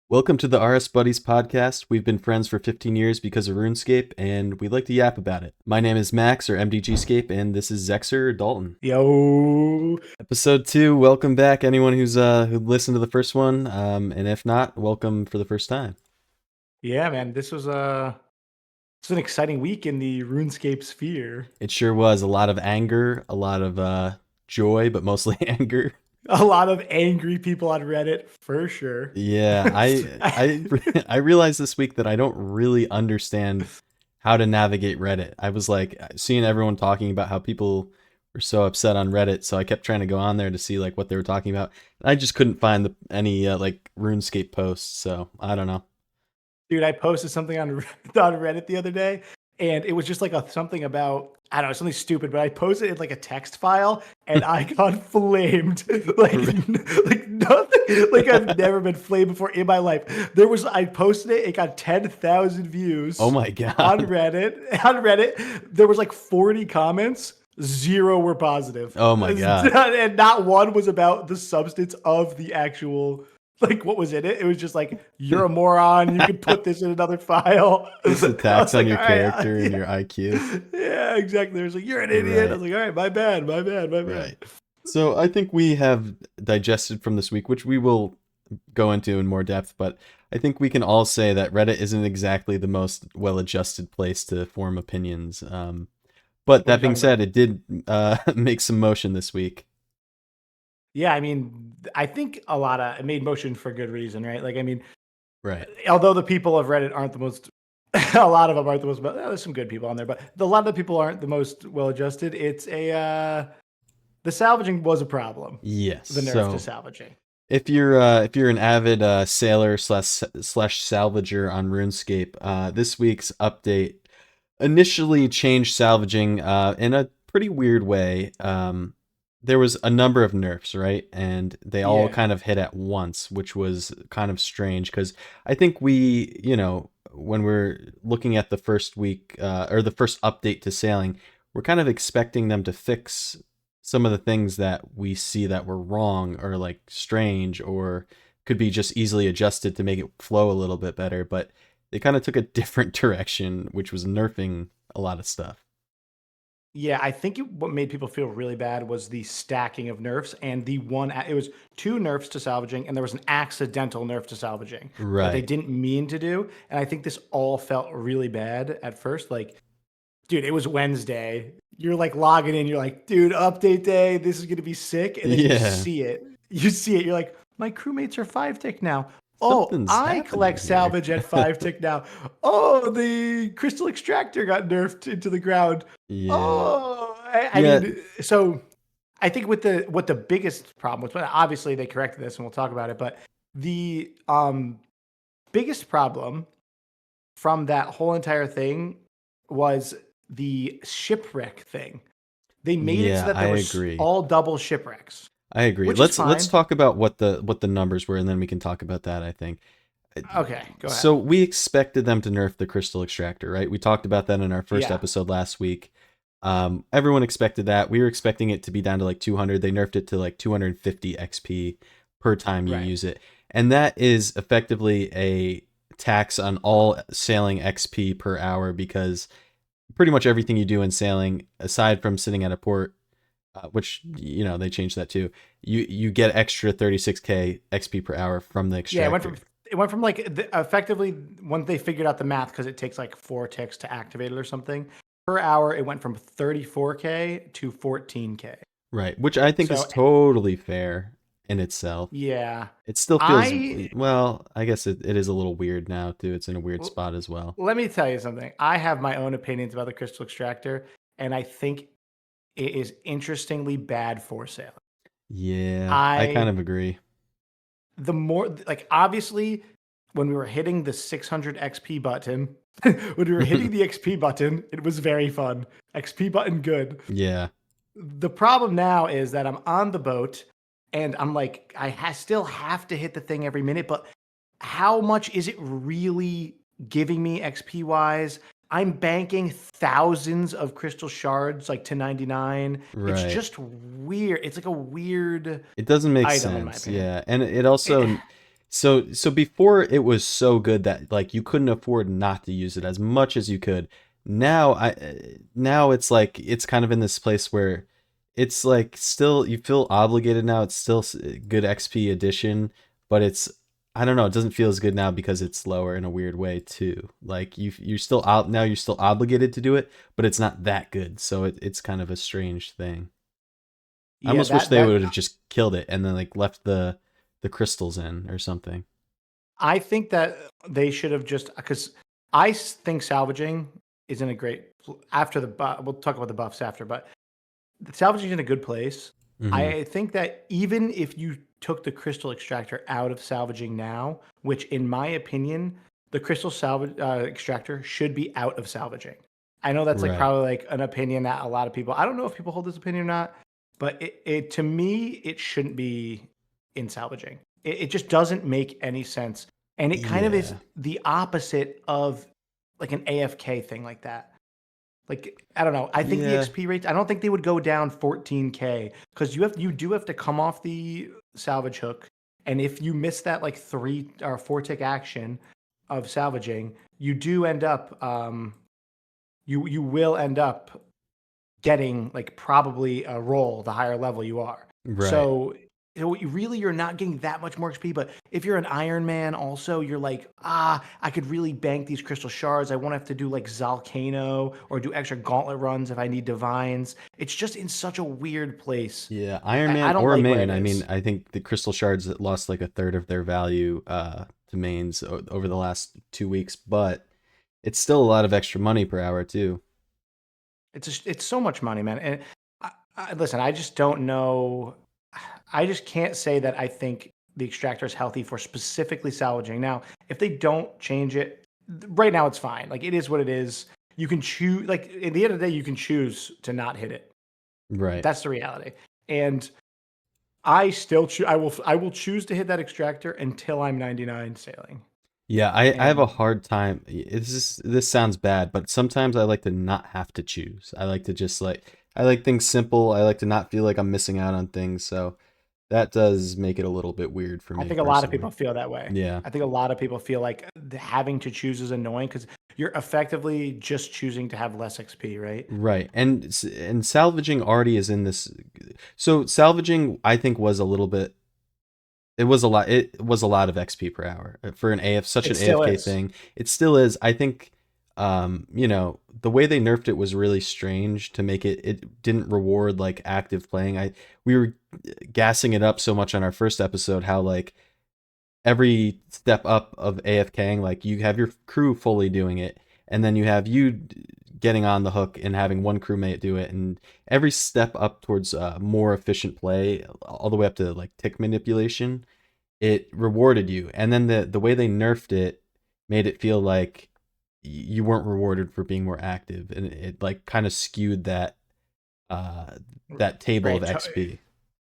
Welcome to the RS Buddies podcast. We've been friends for 15 years because of RuneScape, and we'd like to yap about it. My name is Max, or MDGScape, and this is Zekzer or Dalton. Yo. Episode 2, welcome back, anyone who listened to the first one, and if not, welcome for the first time. Yeah, man, this was an exciting week in the RuneScape sphere. It sure was. A lot of anger, a lot of joy, but mostly anger. A lot of angry people on Reddit, for sure. Yeah, I realized this week that I don't really understand how to navigate Reddit. I was like seeing everyone talking about how people were so upset on Reddit, so I kept trying to go on there to see like what they were talking about. And I just couldn't find any like RuneScape posts, so I don't know. Dude, I posted something on Reddit the other day, and it was just like something about, I don't know, something stupid, but I posted it in like a text file, and I got flamed. like nothing. Like I've never been flamed before in my life. I posted it, it got 10,000 views. Oh my god. On Reddit, there was like 40 comments. 0 were positive. Oh my god. And not one was about the substance of the actual, like, what was in it. It was just like, you're a moron, you could put this in another file. This attacks on your character and your IQ. Yeah, exactly. It was like, you're an idiot. Right. I was like, all right, my bad. Right. So I think we have digested from this week, which we will go into in more depth, but I think we can all say that Reddit isn't exactly the most well-adjusted place to form opinions. But that being said, it did make some motion this week. Yeah, I mean, I think it made motion for good reason, right? Like, I mean, right. Although the people of Reddit aren't the most, a lot of them aren't the most, there's some good people on there, but a lot of the people aren't the most well-adjusted. It's the salvaging was a problem. Yes. The nerf to salvaging. If you're an avid sailor slash salvager on RuneScape, this week's update initially changed salvaging in a pretty weird way. There was a number of nerfs, right? And they all kind of hit at once, which was kind of strange because I think we, when we're looking at the first week or the first update to sailing, we're kind of expecting them to fix some of the things that we see that were wrong or like strange or could be just easily adjusted to make it flow a little bit better. But they kind of took a different direction, which was nerfing a lot of stuff. Yeah, I think what made people feel really bad was the stacking of nerfs and it was 2 nerfs to salvaging and there was an accidental nerf to salvaging that they didn't mean to do. And I think this all felt really bad at first. Like, dude, it was Wednesday. You're like logging in. You're like, dude, update day. This is going to be sick. And then you see it. You're like, my crewmates are 5-tick now. Something's I collect salvage at 5-tick now. Oh, the crystal extractor got nerfed into the ground. Yeah. Oh, I mean, so I think what the biggest problem was, but obviously they corrected this and we'll talk about it, but the biggest problem from that whole entire thing was the shipwreck thing. They made it so that there were all double shipwrecks. I agree. Let's talk about what the numbers were, and then we can talk about that, I think. Okay, go ahead. So we expected them to nerf the crystal extractor, right? We talked about that in our first episode last week. Everyone expected that. We were expecting it to be down to like 200. They nerfed it to like 250 XP per time you use it. And that is effectively a tax on all sailing XP per hour because pretty much everything you do in sailing, aside from sitting at a port, which they changed that too. You get extra 36k XP per hour from the extractor. Yeah, it went from like effectively once they figured out the math because it takes like 4 ticks to activate it or something per hour. It went from 34k to 14k. Right, which I think is totally fair in itself. Yeah, it still feels well. I guess it is a little weird now too. It's in a weird spot as well. Let me tell you something. I have my own opinions about the crystal extractor, and I think it is interestingly bad for sailing. Yeah, I kind of agree. The more, like, obviously, when we were hitting the 600 XP button, when we were hitting the XP button, it was very fun. XP button, good. Yeah. The problem now is that I'm on the boat, and I'm like, I still have to hit the thing every minute, but how much is it really giving me XP-wise? I'm banking thousands of crystal shards, like to 99. Right. It's just weird. It's like a weird. It doesn't make sense. Yeah, and it also So before it was so good that like you couldn't afford not to use it as much as you could. Now it's like it's kind of in this place where it's like still you feel obligated now. It's still good XP addition, but it's I don't know. It doesn't feel as good now because it's lower in a weird way too. Like you're still out now. You're still obligated to do it, but it's not that good. So it's kind of a strange thing. I Yeah, almost wish that they that would have just killed it and then like left the crystals in or something. I think that they should have just because think salvaging is in a great after the buff. We'll talk about the buffs after, but salvaging is in a good place. Hmm. I think that even if you took the crystal extractor out of salvaging now, which in my opinion, the crystal salvage extractor should be out of salvaging. I know that's like Right. probably like an opinion that a lot of people. I don't know if people hold this opinion or not, but it to me it shouldn't be in salvaging. It just doesn't make any sense, and it kind of is Yeah. the opposite of like an AFK thing like that. Like I don't know. I think the Yeah. XP rates. I don't think they would go down 14K because you do have to come off the salvage hook, and if you miss that like 3 or 4 tick action of salvaging, you do end up you will end up getting like probably a roll the higher level you are. Right. So really you're not getting that much more XP. But if you're an Iron Man, also you're like, I could really bank these crystal shards. I won't have to do like Volcano or do extra gauntlet runs if I need divines. It's just in such a weird place. Yeah. Iron I Man don't or like where main. it I mean, is. I think the crystal shards lost like a third of their value to mains over the last 2 weeks, but it's still a lot of extra money per hour too. It's so much money, man. And listen, I just don't know. I just can't say that I think the extractor is healthy for specifically salvaging. Now, if they don't change it, right now it's fine. Like it is what it is. You can choose. Like at the end of the day, you can choose to not hit it. Right. That's the reality. And I still choose. I will choose to hit that extractor until I'm 99 sailing. Yeah, I have a And hard time. This sounds bad, but sometimes I like to not have to choose. I like to just like I like things simple. I like to not feel like I'm missing out on things. So that does make it a little bit weird for I me think a lot of people personally. feel that way. Yeah. I think a lot of people feel like having to choose is annoying because you're effectively just choosing to have less XP, right? Right. And salvaging already is in this. So salvaging I think was a little bit it was a lot of XP per hour for an AF such It an still AFK is. thing. It still is. I think the way they nerfed it was really strange to make it didn't reward like active playing. We were gassing it up so much on our first episode how like every step up of AFKing, like you have your crew fully doing it, and then you have you getting on the hook and having one crewmate do it, and every step up towards more efficient play, all the way up to like tick manipulation, it rewarded you. And then the way they nerfed it made it feel like you weren't rewarded for being more active, and it like kind of skewed uh that table of Right. XP.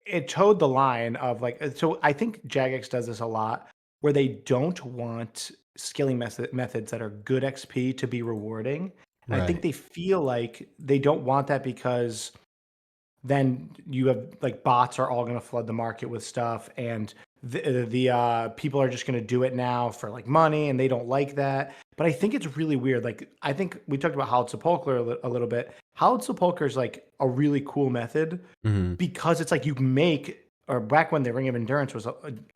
It towed the line of like, so I think Jagex does this a lot where they don't want skilling methods that are good XP to be rewarding. And I think Right. they feel like they don't want that because then you have like bots are all going to flood the market with stuff, and the people are just going to do it now for like money, and they don't like that. But I think it's really weird. Like I think we talked about Howled Sepulchre a little bit. Howled Sepulchre is like a really cool method Hmm. because it's like you make, or back when the Ring of Endurance was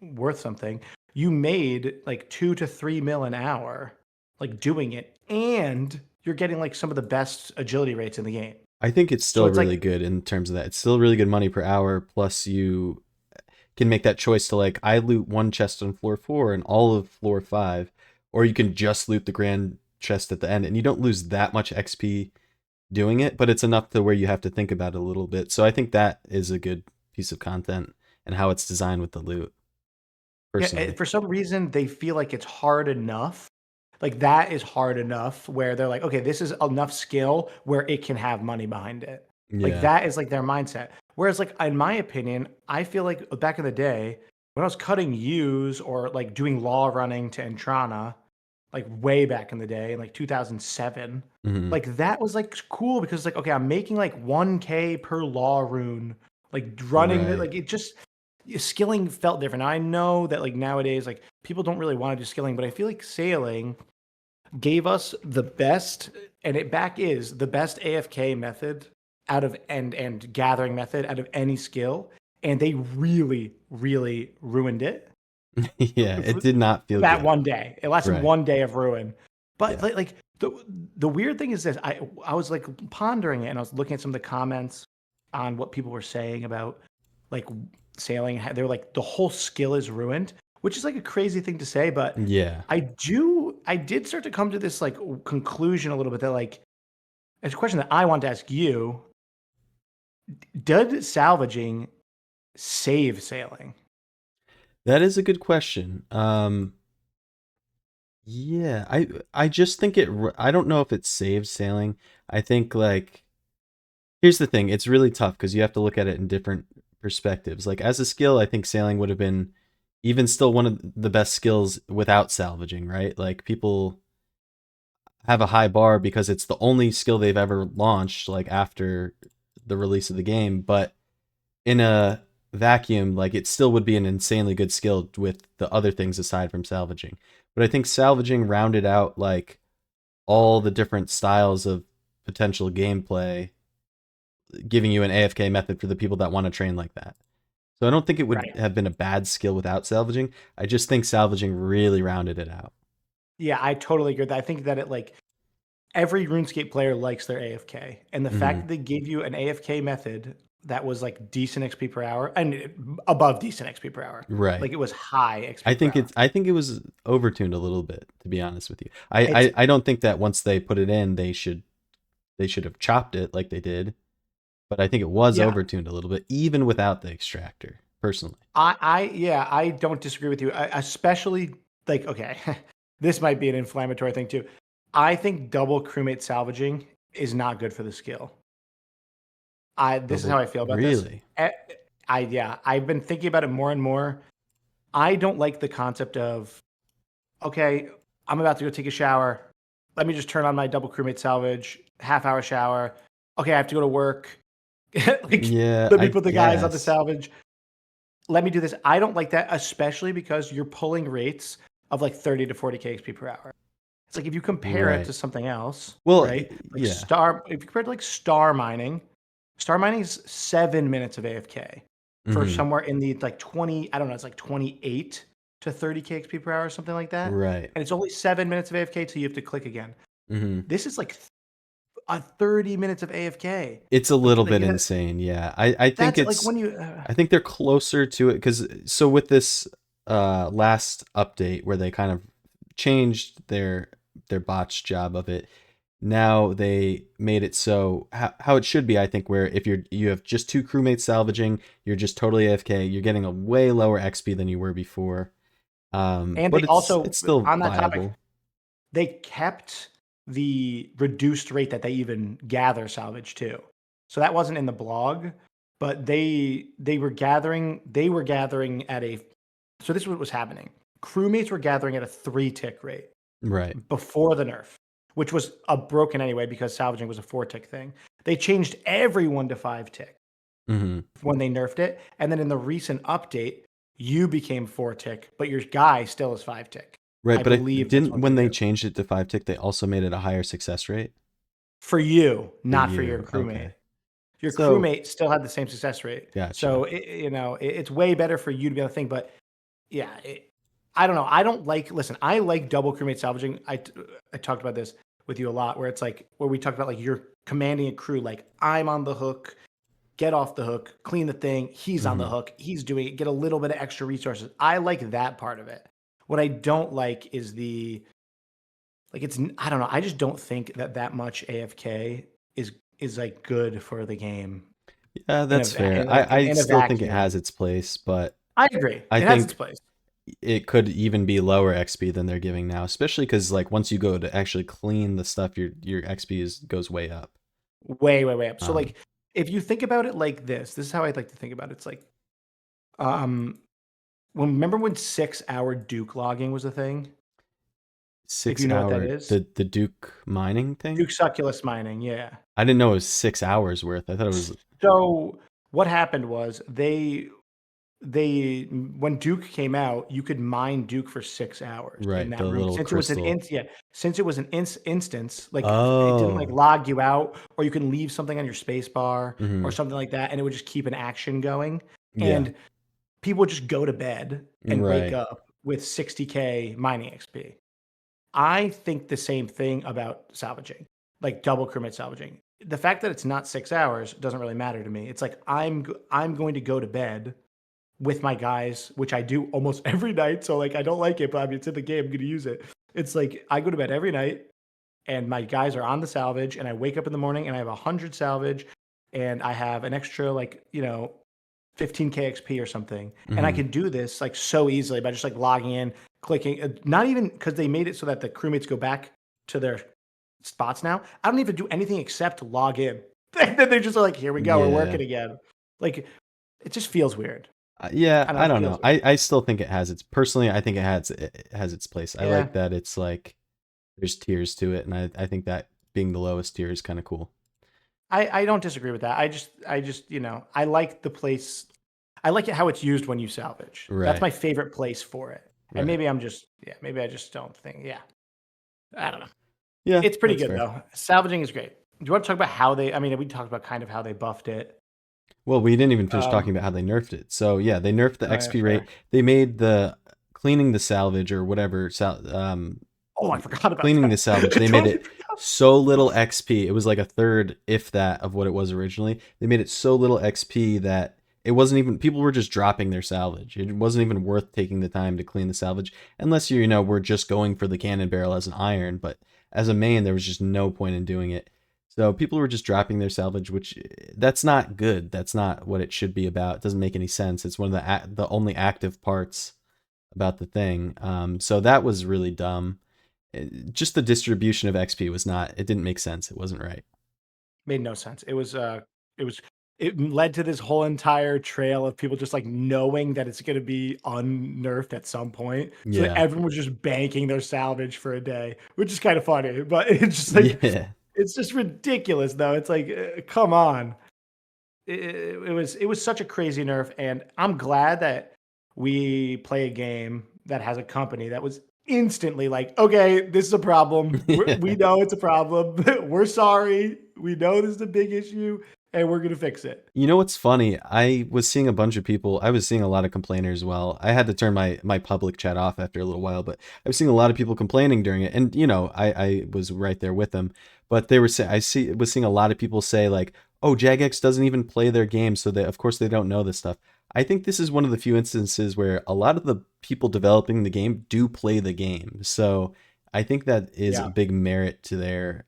worth something, you made like 2 to 3 mil an hour, like doing it, and you're getting like some of the best agility rates in the game. I think it's So still it's really like good in terms of that. It's still really good money per hour. Plus, you can make that choice to like, I loot one chest on floor 4 and all of floor 5, or you can just loot the grand chest at the end, and you don't lose that much XP doing it, but it's enough to where you have to think about it a little bit. So I think that is a good piece of content and how it's designed with the loot, yeah, personally. for some reason they feel like it's hard enough. Like that is hard enough where they're like, okay, this is enough skill where it can have money behind it. Like Yeah. that is like their mindset. Whereas like in my opinion, I feel like back in the day when I was cutting U's or like doing law running to Entrana, like way back in the day, in like 2007, Hmm. like that was like cool because like okay, I'm making like 1K per law rune, like running the, Right. like it just skilling felt different. I know that like nowadays, like people don't really want to do skilling, but I feel like sailing gave us the best, and it back is the best AFK method out of and gathering method out of any skill, and they really, really ruined it. Yeah, it did not feel that good. one day. It lasted Right. one day of ruin. But Yeah. like the weird thing is this: I was like pondering it, and I was looking at some of the comments on what people were saying about like sailing. They're like the whole skill is ruined, which is like a crazy thing to say. But Yeah. I did start to come to this like conclusion a little bit that like it's a question that I want to ask you: did salvaging save sailing? That is a good question. Yeah, I just think I don't know if it saves sailing. I think like here's the thing, it's really tough because you have to look at it in different perspectives. Like as a skill, I think sailing would have been even still one of the best skills without salvaging, right? Like people have a high bar because it's the only skill they've ever launched like after the release of the game, but in a vacuum, like it still would be an insanely good skill with the other things aside from salvaging. But I think salvaging rounded out like all the different styles of potential gameplay, giving you an AFK method for the people that want to train like that. So I don't think it would Right. have been a bad skill without salvaging. I just think salvaging really rounded it out. Yeah, I totally agree with that. I think that it like every RuneScape player likes their AFK, and the fact Mm-hmm. that they gave you an AFK method that was like decent XP per hour and above decent XP per hour, Right. like it was high XP per hour. I think it was overtuned a little bit, to be honest with you. It's I don't think that once they put it in, they should have chopped it like they did. But I think it was yeah, overtuned a little bit, even without the extractor, personally. I don't disagree with you. Especially like okay, this might be an inflammatory thing too. I think double crewmate salvaging is not good for the skill. This is Double, how I feel about this. really? I've been thinking about it more and more. I don't like the concept of okay, I'm about to go take a shower. Let me just turn on my double crewmate salvage, half hour shower. Okay, I have to go to work. Like, Yeah, let me I put the guys on the guess. salvage. Let me do this. I don't like that, especially because you're pulling rates of like 30 to 40 XP per hour. It's like if you compare it to Right. something else, Well, right? Like yeah. if you compare it to like star mining is 7 minutes of AFK for Hmm. somewhere in the like 20, I don't know, it's like 28 to 30 XP per hour or something like that. Right. And it's only 7 minutes of AFK till you have to click again. Hmm. This is like a 30 minutes of AFK. It's a little bit Like insane. Yeah. I think that's like it's, when you I think they're closer to it because, so with this last update where they kind of changed their botch job of it, now they made it so how it should be, I think, where if you have just two crewmates salvaging, you're just totally AFK, you're getting a way lower XP than you were before. and they But also it's still on that topic, viable. they kept the reduced rate that they even gather salvage too. So that wasn't in the blog, but they were gathering at a so this is what was happening. Crewmates were gathering at a 3 tick rate Right. before the nerf, which was a broken anyway because salvaging was a 4 tick thing. They changed everyone to 5 tick Hmm. when they nerfed it, and then in the recent update, you became 4 tick, but your guy still is 5 tick. Right, I but I believe that's didn't what they when they do. changed it to 5 tick, they also made it a higher success rate For you, for not for your you. crewmate. Okay. Your So, crewmate still had the same success rate. gotcha. So it's way better for you to be on the thing. But yeah, I don't know. I don't like. Listen, I like double crewmate salvaging. I talked about this with you a lot, where it's like where we talked about like you're commanding a crew. Like I'm on the hook, get off the hook, clean the thing. He's on the Hmm. hook. He's doing it. Get a little bit of extra resources. I like that part of it. What I don't like is the like it's I don't know. I just don't think that much AFK is like good for the game Yeah, that's fair. I in a still think it vacuum. has its place, but I agree. I It has its think place. it could even be lower XP than they're giving now, especially because like once you go to actually clean the stuff, your XP goes way up. Way, way, way up. So Um, like if you think about it like this is how I'd like to think about it. It's like um remember when 6 hour Duke logging was a thing? If six you know what that hour is. the Duke mining thing. Duke succulus mining, yeah. I didn't know it was 6 hours worth. I thought it was. So what happened was they when Duke came out, you could mine Duke for 6 hours in Right, the that room. little Since it was an crystal. instance, like it didn't like Oh. log you out, or you can leave something on your space bar or Hmm. something like that, and it would just keep an action going. Yeah. And people would just go to bed and wake Right. up with 60K mining XP. I think the same thing about salvaging, like double crewmate salvaging. The fact that it's not 6 hours doesn't really matter to me. It's like I'm going to go to bed with my guys, which I do almost every night. So like I don't like it, but I mean it's in the game, I'm gonna use it. It's like I go to bed every night and my guys are on the salvage, and I wake up in the morning and I have 100 salvage, and I have an extra, like, 15K XP or something. And I Hmm. can do this like so easily by just like logging in, clicking, not even because they made it so that the crewmates go back to their spots now. I don't even do anything except log in. Then they're just like, here we go, we're Yeah. working again. Like, it just feels weird. Yeah, I don't know, I it don't feels know. weird. I still think it has its personally. I think it has its place. I Yeah. like that it's like there's tiers to it, and I think that being the lowest tier is kind of cool. I don't disagree with that. I just, I like the place. I like it how it's used when you salvage. That's Right. my favorite place for it. And Right. maybe I just don't think, yeah. I don't know. Yeah, It's pretty that's good fair. though. Salvaging is great. Do you want to talk about how I mean, we talked about kind of how they buffed it. Well, we didn't even finish talking Um, about how they nerfed it. So yeah, they nerfed the oh yeah, XP rate. fair. They made the cleaning the salvage or whatever Oh, I forgot about cleaning the that. salvage. I They made totally it forgot. so little XP. It was like a third, if that, of what it was originally. They made it so little XP that it wasn't even people were just dropping their salvage. It wasn't even worth taking the time to clean the salvage unless we're just going for the cannon barrel as an iron. But as a main, there was just no point in doing it. So people were just dropping their salvage, which that's not good. That's not what it should be about. It doesn't make any sense. It's one of the only active parts about the thing. So that was really dumb. Just the distribution of XP was not. It didn't make sense. It wasn't right. Made no sense. It was it led to this whole entire trail of people just like knowing that it's going to be unnerfed at some point. So that Yeah. everyone was just banking their salvage for a day, which is kind of funny, but it's just like Yeah. it's just ridiculous though. It's like come on. It was such a crazy nerf, and I'm glad that we play a game that has a company that was instantly like, okay, this is a problem. We Yeah. know it's a problem. We're sorry. We know this is a big issue, and we're gonna fix it. You know what's funny? I was seeing a bunch of people. I was seeing a lot of complainers. Well, I had to turn my public chat off after a little while, but I was seeing a lot of people complaining during it, and I was right there with them. But they were saying was seeing a lot of people say like, "Oh, Jagex doesn't even play their game, so they of course they don't know this stuff." I think this is one of the few instances where a lot of the people developing the game do play the game. So I think that is a Yeah, big merit to their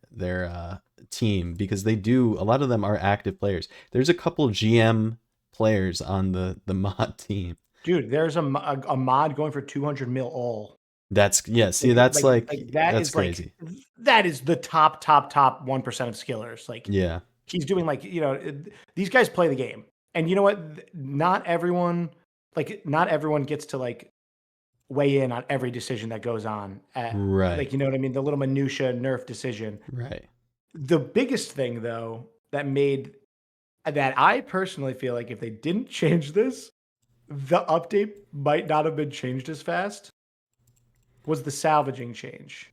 team because they do a lot of them are active players. There's a couple GM players on the mod team. dude. There's a mod going for 200 mil all. That's yeah, see that's That that's is like crazy. that is the top 1% of skillers. Like Yeah. he's doing like these guys play the game, and you know what? Not everyone gets to like weigh in on every decision that goes on at, like, Right. you know what I mean, the little minutia nerf decision. Right. The biggest thing though that I personally feel like if they didn't change this, the update might not have been changed as fast, was the salvaging change.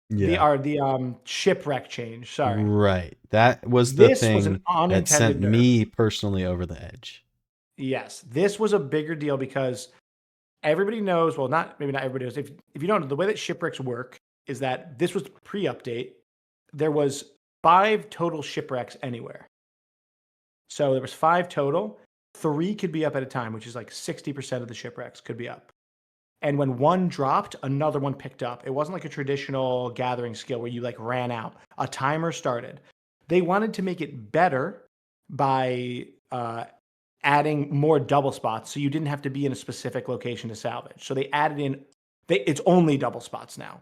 Yeah. The shipwreck change, sorry. Right. That was the This was an thing that sent unintended nerf. me personally over the edge. Yes, this was a bigger deal because everybody knows, well, not everybody knows. If you don't know, the way that shipwrecks work is that this was pre-update. There was 5 total shipwrecks anywhere. So there was 5 total. 3 could be up at a time, which is like 60% of the shipwrecks could be up. And when one dropped, another one picked up. It wasn't like a traditional gathering skill where you like ran out. A timer started. They wanted to make it better by adding more double spots, so you didn't have to be in a specific location to salvage. So they added in. It's only double spots now.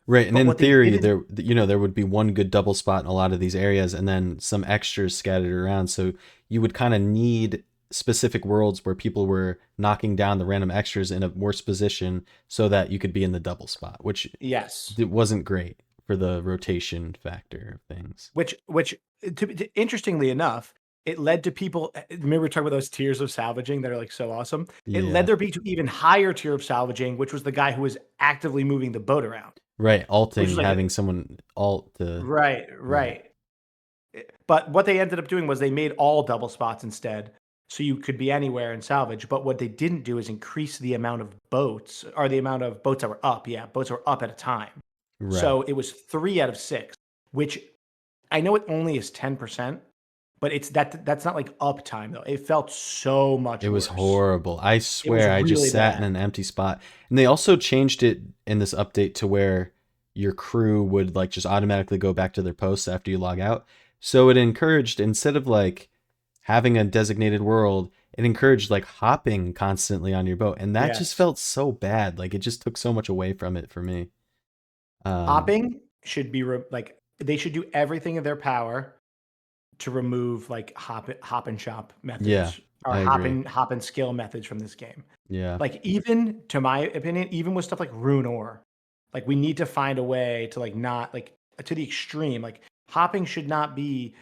Right, and But in what they theory, didn't. there would be one good double spot in a lot of these areas, and then some extras scattered around. So you would kind of need specific worlds where people were knocking down the random extras in a worse position, so that you could be in the double spot, which Yes. it wasn't great for the rotation factor of things. Interestingly enough, it led to people. Remember, we talking about those tiers of salvaging that are like so awesome. It led Yeah. there be to even higher tier of salvaging, which was the guy who was actively moving the boat around, Right. which was Alting, like having someone alt to. right, Yeah. right. But what they ended up doing was they made all double spots instead, so you could be anywhere and salvage. But what they didn't do is increase the amount of boats or the amount of boats that were up. Yeah, boats were up at a time. Right. So it was 3 out of 6, which I know it only is 10%, but it's that's not like uptime though. It felt so much It was worse. horrible. I It was swear, I just really sat in bad. an empty spot. And they also changed it in this update to where your crew would like just automatically go back to their posts after you log out. So it encouraged, instead of like having a designated world, it encouraged like hopping constantly on your boat. And that just Yes. felt so bad. Like it just took so much away from it for me. Hopping should be like they should do everything in their power to remove like hop and shop Yeah, methods or I agree. hop and skill methods from this game. Yeah. Like even to my opinion, even with stuff like rune ore, like we need to find a way to like not like to the extreme. Like hopping should not be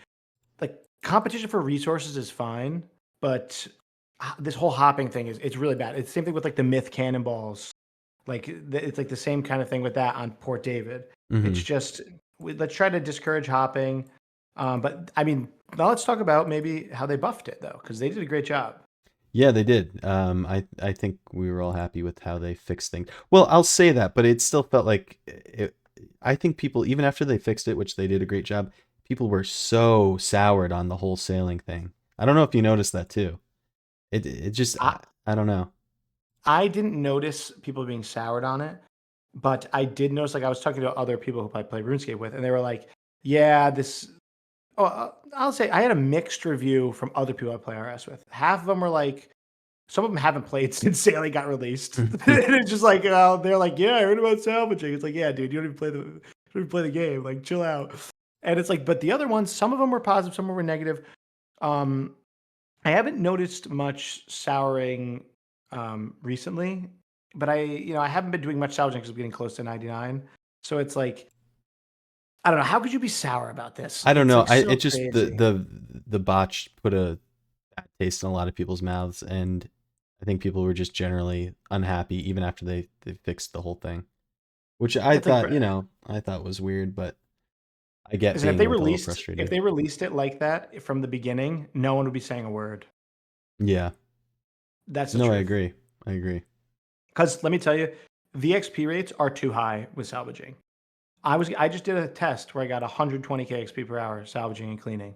like competition for resources is fine, but this whole hopping thing is it's really bad. It's the same thing with like the myth cannonballs. Like it's like the same kind of thing with that on Port David. It's Hmm. just let's try to discourage hopping. But I mean, now let's talk about maybe how they buffed it though, because they did a great job. Yeah, they did. I think we were all happy with how they fixed things. Well, I'll say that, but it still felt like it. I think people, even after they fixed it, which they did a great job, people were so soured on the whole sailing thing. I don't know if you noticed that too. It just I I don't know. I didn't notice people being soured on it, but I did notice like I was talking to other people who I play RuneScape with, and they were like, "Yeah, this." Oh, I'll say I had a mixed review from other people I play RS with. Half of them were like, some of them haven't played since Sailing got released. And it's just like they're like, yeah, I heard about salvaging. It's like, yeah, dude, you don't even play the game. Like, chill out. And it's like, but the other ones, some of them were positive, some of them were negative. Um, I haven't noticed much souring recently, but I haven't been doing much salvaging because I'm getting close to 99. So it's like, I don't know. How could you be sour about this? I don't It's know. like so It just crazy. the botch put a bad taste in a lot of people's mouths, and I think people were just generally unhappy even after they fixed the whole thing. Which I It's like, thought, I thought was weird, but I get listen, being like a little if frustrated. they released it like that from the beginning, no one would be saying a word. Yeah. That's the No, I truth. agree. I agree. Because let me tell you, the XP rates are too high with salvaging. I just did a test where I got 120k XP per hour salvaging and cleaning.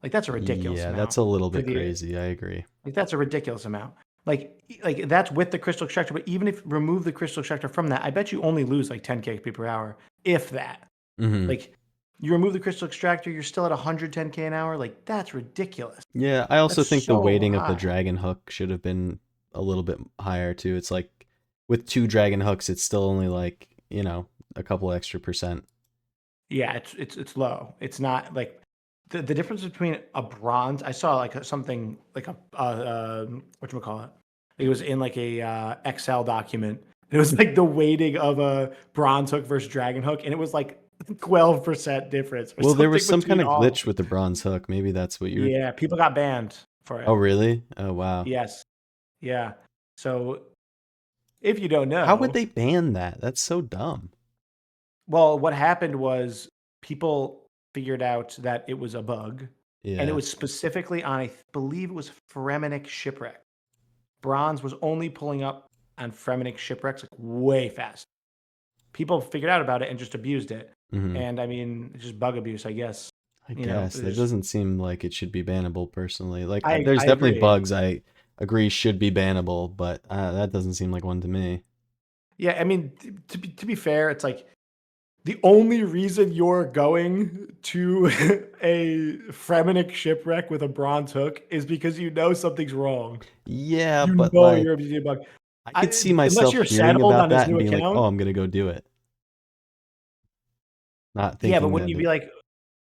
Like that's a ridiculous Yeah, that's amount a little for bit the crazy. I agree. like that's a ridiculous amount. Like that's with the crystal extractor, but even if remove the crystal extractor from that, I bet you only lose like 10k XP per hour, if that. Hmm. Like you remove the crystal extractor, you're still at 110k an hour. Like that's ridiculous. Yeah, I also That's think the so weighting of the high. dragon hook should have been a little bit higher too. It's like with two dragon hooks, it's still only like, a couple extra percent. Yeah, it's low. It's not like the difference between a bronze. I saw like something like a what you call it. It was in like a Excel document. It was like the weighting of a bronze hook versus dragon hook, and it was like 12% difference or Well, there was something some kind between of all. glitch with the bronze hook. Maybe that's what you were. Yeah, people got banned for Oh, it. really? Oh, wow. Yes. Yeah. So if you don't How would know, they ban that? That's so dumb. well, what happened was people figured out that it was a bug, and it Yeah. was specifically on, I believe it was Fremenic shipwreck. Bronze was only pulling up on Fremenic shipwrecks like way fast. People figured out about it and just abused it. Hmm. And I mean, it's just bug abuse, I guess. I guess that There's doesn't seem like it should be bannable personally. Like, I there's definitely agree. bugs I agree should be bannable, but that doesn't seem like one to me. Yeah, I mean, to be fair, it's like the only reason you're going to a Fremenic shipwreck with a bronze hook is because you know something's wrong. Yeah, You but know like, you're abusing a bug. I could see Unless myself you're hearing settled about on this that and new being like, oh, account. I'm gonna go do it, not Yeah, but thinking wouldn't that you be like,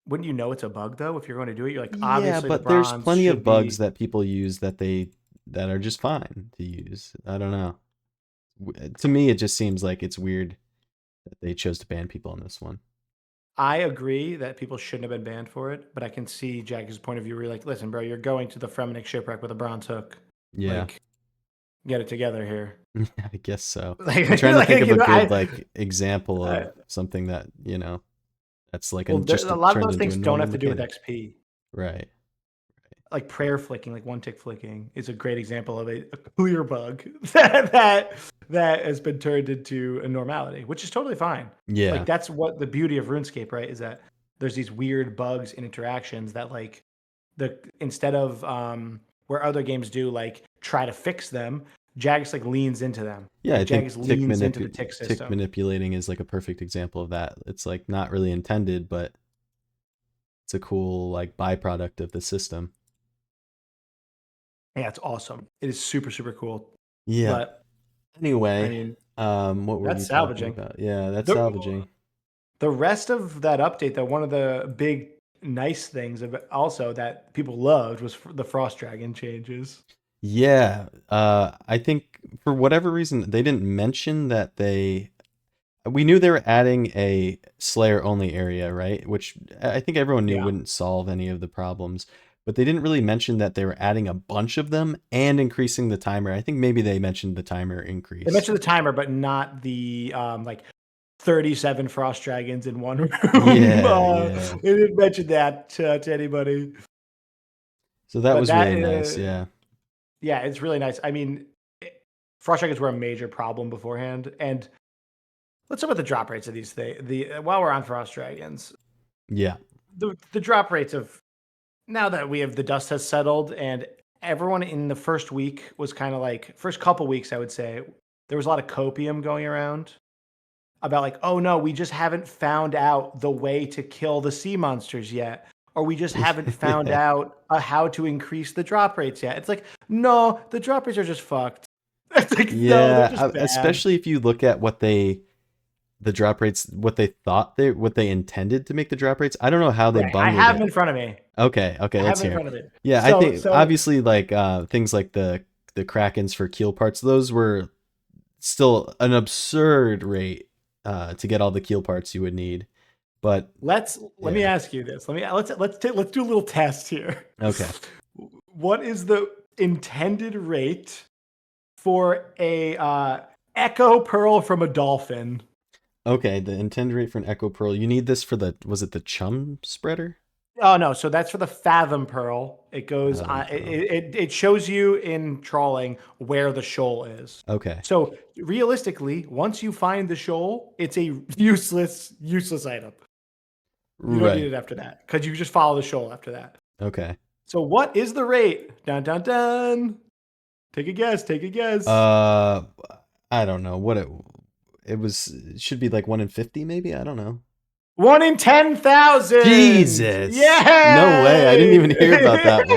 wouldn't you know it's a bug though if you're going to do it? You're like, yeah, obviously the but there's bronze plenty of should bugs be. that people use that are just fine to use. I don't know. To me, it just seems like it's weird that they chose to ban people on this one. I agree that people shouldn't have been banned for it, but I can see Jack's point of view where you're like, listen, bro, you're going to the Fremenic shipwreck with a bronze hook. Yeah. Like, get it together here. I guess so. Like, I'm trying to think of a good I, like example I, of something that, that's like well, just a lot of turned those into a things don't normal have to do with mechanic. XP. Right. Like prayer flicking, like one tick flicking, is a great example of a clear bug that has been turned into a normality, which is totally fine. Yeah. Like that's what the beauty of RuneScape, right? Is that there's these weird bugs and interactions that like instead of where other games do like try to fix them, Jagex like leans into them. Yeah, like, I think Jagex leans into the tick system. manipulating is like a perfect example of that. It's like not really intended, but it's a cool like byproduct of the system. Yeah, it's awesome. It is super, super cool. Yeah. But anyway, I mean, what were we that's talking salvaging. about? Yeah, that's salvaging. The rest of that update, though, one of the big nice things of it also that people loved was the Frost Dragon changes. Yeah, I think for whatever reason they didn't mention that we knew they were adding a Slayer only area, right? Which I think everyone knew wouldn't solve any of the problems. But they didn't really mention that they were adding a bunch of them and increasing the timer. I think maybe they mentioned the timer increase. They mentioned the timer, but not the like 37 Frost Dragons in one room. Yeah. They didn't mention that to anybody. So that was really nice, yeah. Yeah, it's really nice. I mean, Frost Dragons were a major problem beforehand. And let's talk about the drop rates of these things. While we're on Frost Dragons. Yeah. The drop rates of now that the dust has settled and everyone in the first week was kind of like first couple weeks, I would say there was a lot of copium going around about like, oh no, we just haven't found out the way to kill the sea monsters yet. Or we just haven't found out how to increase the drop rates yet. It's like, no, the drop rates are just fucked. It's like, yeah, no, they're just bad. Especially if you look at what the drop rates, what they intended to make the drop rates. I don't know how they bungled it. I have them in front of me. Okay, let's hear. In front of me. Yeah, I think obviously like things like the Krakens for keel parts, those were still an absurd rate to get all the keel parts you would need. But let me ask you this. Let's do a little test here. Okay. What is the intended rate for a echo pearl from a dolphin? Okay, the intended rate for an echo pearl. You need this for was it the chum spreader? Oh no, so that's for the fathom pearl. It goes on. It shows you in trawling where the shoal is. Okay. So realistically, once you find the shoal, it's a useless item. You don't need it after that because you just follow the shoal after that. Okay. So what is the rate? Dun dun dun. Take a guess. I don't know what it should be like 1 in 50 maybe. I don't know. 1 in 10,000. Jesus. Yeah. No way. I didn't even hear about that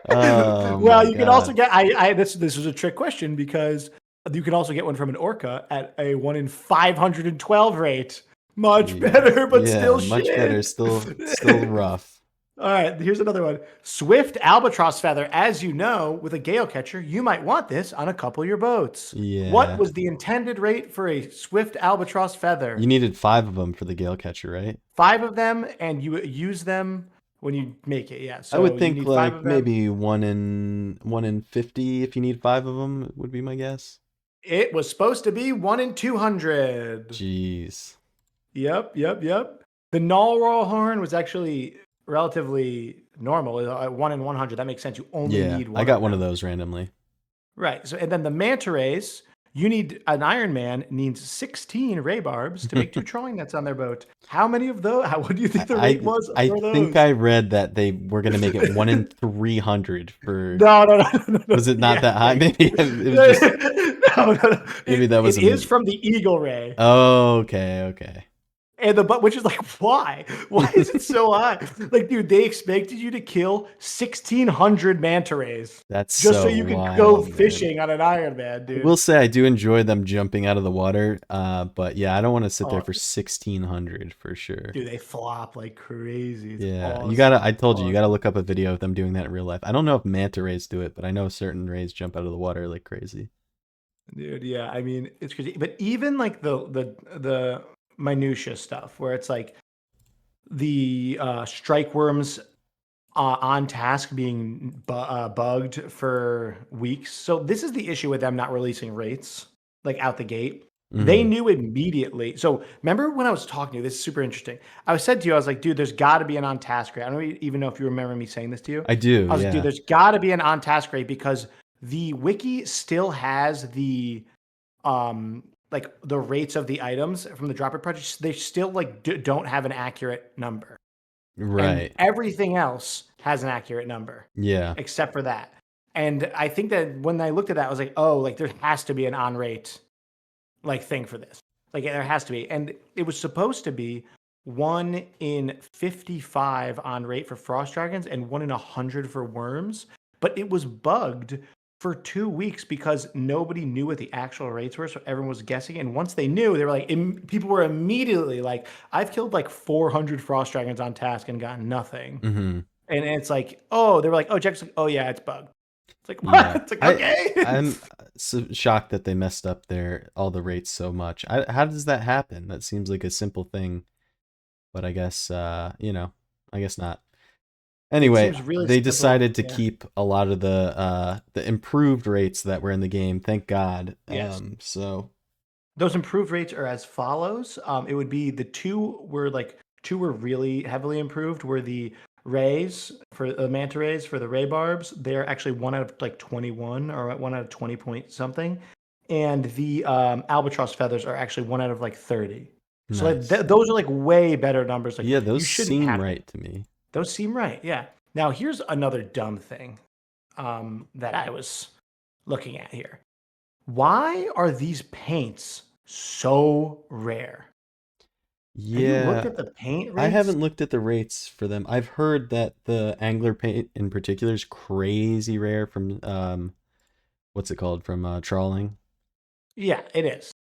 one. Well, you can also get. This was a trick question because you can also get one from an orca at a 1 in 512 rate. Much better, but still shit. Much better, still rough. All right, here's another one. Swift albatross feather. As you know, with a gale catcher, you might want this on a couple of your boats. Yeah. What was the intended rate for a swift albatross feather? You needed 5 of them for the gale catcher, right? 5 of them, and you use them when you make it. Yeah. So I would think like maybe 1 in 50 if you need 5 of them would be my guess. It was supposed to be 1 in 200. Jeez. Yep. The null royal horn was actually relatively normal. 1 in 100. That makes sense. You only need one. I got one of those randomly. Right. So, and then the manta rays, you need an Iron Man needs 16 ray barbs to make 2 trolling nets on their boat. How many of those? What do you think the rate was? I think I read that they were going to make it 1 in 300 for. No. Was it not that high? Maybe it was just. No. Maybe that was. It is from the eagle ray. Oh, okay. And which is like, why? Why is it so high? Like, dude, they expected you to kill 1,600 manta rays. That's just so you could go fishing on an Iron Man, dude. I will say I do enjoy them jumping out of the water, but yeah, I don't want to sit there for 1,600 for sure. Dude, they flop like crazy. It's awesome. You gotta. I told you, you gotta look up a video of them doing that in real life. I don't know if manta rays do it, but I know certain rays jump out of the water like crazy. Dude, yeah, I mean it's crazy. But even like the minutia stuff where it's like the strike worms on task being bugged for weeks. So this is the issue with them not releasing rates like out the gate. They Mm-hmm. knew immediately. So remember when I was talking to you, this is super interesting. I said to you, I was like, dude, there's got to be an on task rate. I don't even know if you remember me saying this to you. I do, I was like, dude, yeah. there's got to be an on task rate because the wiki still has the like the rates of the items from the dropper project. They still like don't have an accurate number, and Right. everything else has an accurate number Yeah. except for that. And I think that when I looked at that, I was like, oh, like there has to be an on rate like thing for this. Like there has to be. And it was supposed to be 1 in 55 on rate for frost dragons and 1 in 100 for worms. But it was bugged for 2 weeks because nobody knew what the actual rates were. So everyone was guessing. And once they knew, they were like, people were immediately like, I've killed like 400 frost dragons on task and gotten nothing. Mm-hmm. And it's like, oh, they were like, oh, Jagex, like, oh yeah, it's bugged. It's like, what? Yeah. It's like, okay. I'm so shocked that they messed up all the rates so much. How does that happen? That seems like a simple thing, but I guess I guess not. It Anyway, seems really they simple. decided to Yeah. keep a lot of the improved rates that were in the game. Thank God. Yes. So Those improved rates are as follows. It would be the two were really heavily improved were the rays for the manta rays for the ray barbs. They're actually 1 out of like 21 or 1 out of 20 point something. And the albatross feathers are actually 1 out of like 30. So like nice. those are like way better numbers. Like Yeah, you those shouldn't seem have to. right to me. Those seem right. Yeah. Now here's another dumb thing that I was looking at here. Why are these paints so rare? Have you looked Yeah, at the paint I rates? haven't looked at the rates for them. I've heard that the angler paint in particular is crazy rare from what's it called, from trawling. Yeah, it is.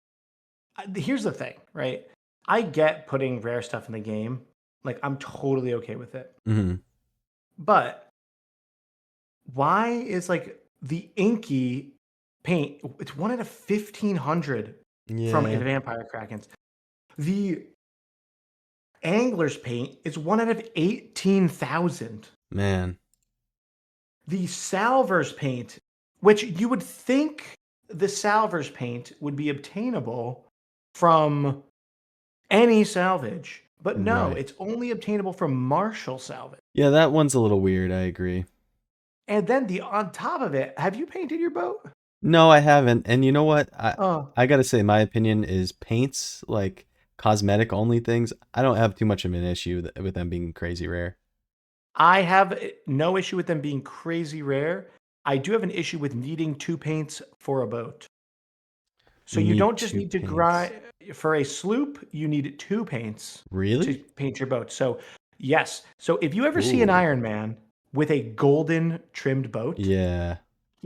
Here's the thing, right? I get putting rare stuff in the game. Like, I'm totally okay with it. Mm-hmm. But why is like the inky paint? It's 1 out of 1,500 from Yeah, Vampire Krakens. The angler's paint is 1 out of 18,000. man. The salver's paint, which you would think the salver's paint would be obtainable from any salvage, but no, Right. it's only obtainable from Marshall salvage. Yeah, that one's a little weird, I agree. And then on top of it, have you painted your boat? No, I haven't. And you know what? I Oh, I gotta say, my opinion is paints, like cosmetic only things. I don't have too much of an issue with them being crazy rare. I have no issue with them being crazy rare. I do have an issue with needing 2 paints for a boat. So You you need don't just two need to paints. grind for a sloop, you need 2 paints to Really? paint your boat. So, yes. So if you ever see an Ooh. Iron Man with a golden trimmed boat, Yeah.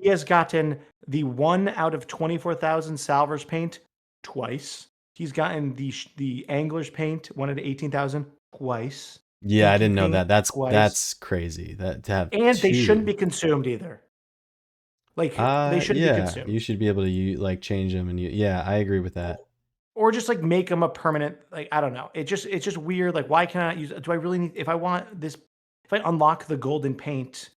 he has gotten the 1 out of 24,000 Salvers paint twice. He's gotten the Angler's paint 1 out of 18,000 twice. Yeah, I Inky didn't know paint that. That's twice. that's crazy. That to have And they shouldn't two. be consumed either. Like they shouldn't be Yeah, consumed. you should be able to like change them yeah, I agree with that. Or just like make them a permanent, like I don't know. It's just weird. Like why can't I use? Do I really need? If I want this, if I unlock the golden paint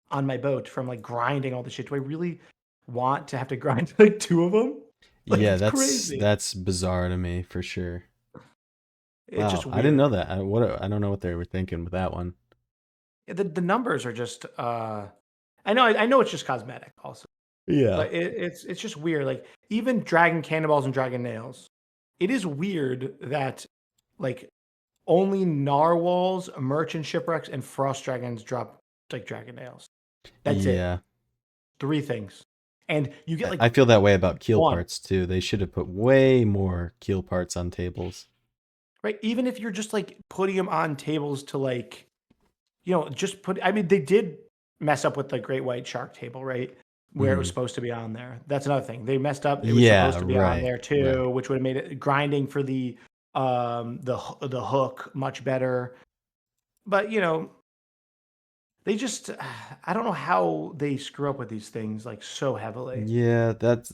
on my boat from like grinding all the shit, do I really want to have to grind like 2 of them? Like Yeah, it's that's crazy. that's bizarre to me for sure. It's just Wow, I didn't know weird. that. I don't know what they were thinking with that one. The numbers are just. I know it's just cosmetic also, Yeah. but it's just weird. Like even dragon cannonballs and dragon nails. It is weird that like only narwhals, merchant shipwrecks, and frost dragons drop like dragon nails. That's it. Yeah. 3 things. And you get like I feel that way about keel 1, parts too. They should have put way more keel parts on tables. right? Even if you're just like putting them on tables to like, just put, I mean, they did mess up with the great white shark table, right? Where it was Hmm. supposed to be on there. That's another thing. They messed up. It was Yeah, supposed to be on right, there right. too, which would have made it grinding for the hook much better. But they just I don't know how they screw up with these things like so heavily. Yeah, that's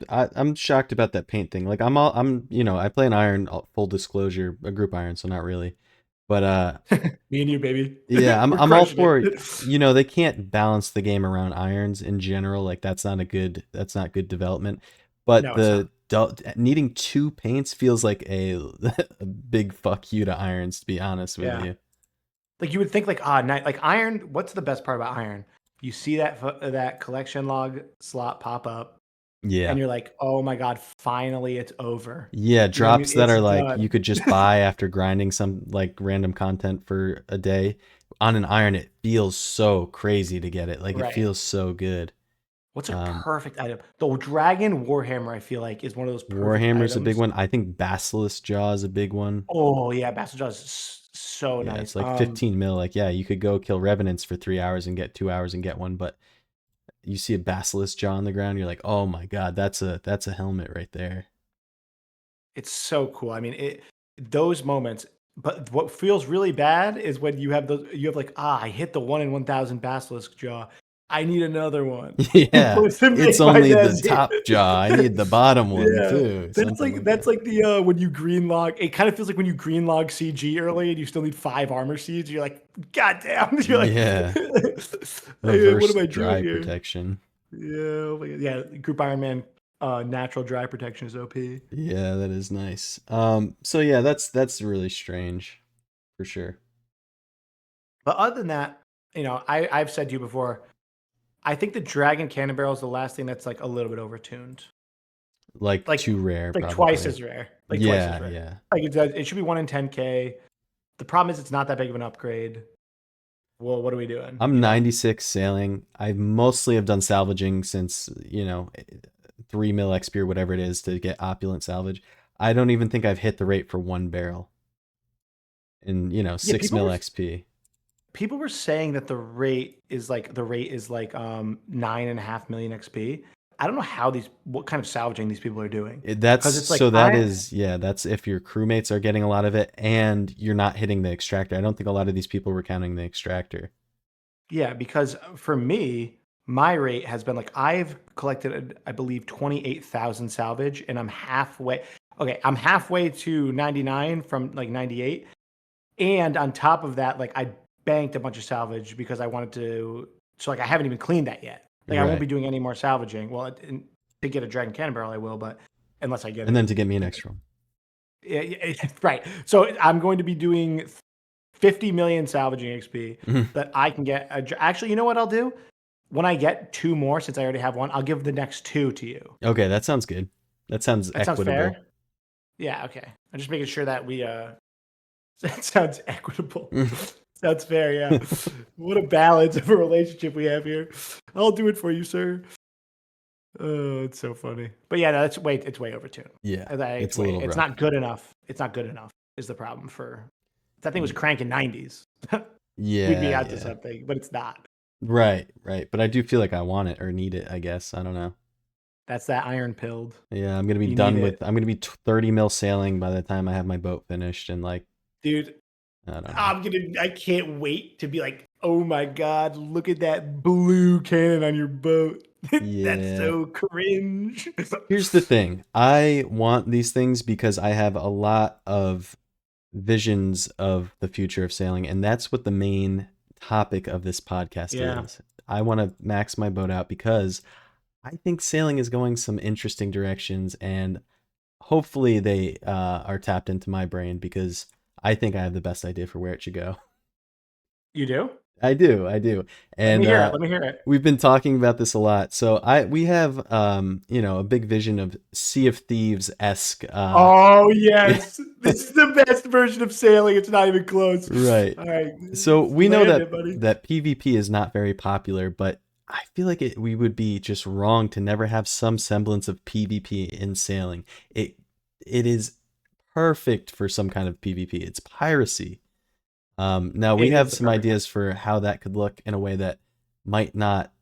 I'm shocked about that paint thing. Like I'm I play an iron, full disclosure, a group iron, so not really. But Me and you, baby. yeah, I'm We're I'm all crushing for, it. they can't balance the game around irons in general. Like that's not good development. But No, it's not. needing two paints feels like a big fuck you to irons, to be honest with Yeah. you. Like you would think like like iron, what's the best part about iron? You see that collection log slot pop up and Yeah. you're like, "Oh my god, finally it's over." Yeah, You know what I mean? drops that It's are like done. you could just buy after grinding some like random content for a day. On an iron, it feels so crazy to get it. Like it Right. feels so good. What's a Um, perfect item? The Dragon Warhammer, I feel like, is one of those perfect Warhammer's a big items. one. I think Basilisk Jaw is a big one. Oh yeah, Bastard Jaws is so Yeah, nice. it's like 15 mil. Like, yeah, you could go kill revenants for 3 hours and get 2 hours and get one, but you see a basilisk jaw on the ground, you're like, oh my god, that's a helmet right there. It's so cool. I mean, those moments. But what feels really bad is when you have like, I hit the 1 in 1,000 basilisk jaw. I need another one Yeah, to it's make my only the desi. top jaw. I need the bottom one Yeah, too. Something like that's that. like the when you green log. It kind of feels like when you green log CG early and you still need 5 armor seeds. You're like, God damn! You're like, Yeah, hey, what reverse am I doing dry here? protection. Yeah, oh my God. Yeah. Group Iron Man, natural dry protection is OP. Yeah, that is nice. So yeah, that's really strange for sure. But other than that, I've said to you before, I think the Dragon Cannon Barrel is the last thing that's like a little bit overtuned. Like Like too rare, like twice probably. as rare. Like twice as Yeah, rare. yeah. Like it should be 1 in 10K. The problem is it's not that big of an upgrade. Well, what are we doing? I'm 96 sailing. I mostly have done salvaging since, 3 mil XP or whatever it is to get opulent salvage. I don't even think I've hit the rate for one barrel in, Yeah, 6 mil XP. people were saying that the rate is like 9.5 million XP. I don't know what kind of salvaging these people are doing. Because it's like That's if your crewmates are getting a lot of it and you're not hitting the extractor. I don't think a lot of these people were counting the extractor. Yeah, because for me, my rate has been like I've collected, I believe, 28,000 salvage, and I'm halfway. Okay, I'm halfway to 99 from like 98, and on top of that, like I banked a bunch of salvage because I wanted to. So like I haven't even cleaned that yet. Like I won't be Right. doing any more salvaging. Well, to get a Dragon Cannon Barrel, I will, but unless I get And it. then to get me an extra one. Yeah, right. So I'm going to be doing 50 million salvaging XP Mhm. that I can get. Actually, you know what I'll do? When I get 2 more, since I already have one, I'll give the next 2 to you. Okay, that sounds good. That sounds That sounds equitable. fair. Yeah. Okay. I'm just making sure that we. That sounds equitable. Sounds fair. Yeah. What a balance of a relationship we have here. I'll do it for you, sir. Oh, it's so funny. But yeah, no, it's way overtuned. Yeah, It's it's a little it's rough. not good enough. It's not good enough is the problem for that thing was Y- cranking 90s. We'd be Yeah, out to yeah. something, but it's not. Right, right. But I do feel like I want it or need it, I guess. I don't know. That's that iron pilled. Yeah, I'm gonna be You need done with. it. I'm gonna be 30 mil sailing by the time I have my boat finished, and like, Dude, I don't know. I can't wait to be like, oh my God, look at that blue cannon on your boat. That's Yeah. so cringe. Here's the thing. I want these things because I have a lot of visions of the future of sailing, and that's what the main topic of this podcast Yeah. is. I want to max my boat out because I think sailing is going some interesting directions, and hopefully they are tapped into my brain because I think I have the best idea for where it should go. You do? I do, I do. Let me And hear it. Let me hear it. we've been talking about this a lot. So we have a big vision of Sea of Thieves esque Oh yes. This is the best version of sailing. It's not even close. right. All right. So we know Land that it, buddy. PvP is not very popular, but I feel like we would be just wrong to never have some semblance of PvP in sailing. It is perfect for some kind of PvP. It's piracy. Now we It have is the some perfect ideas for how that could look in a way that might not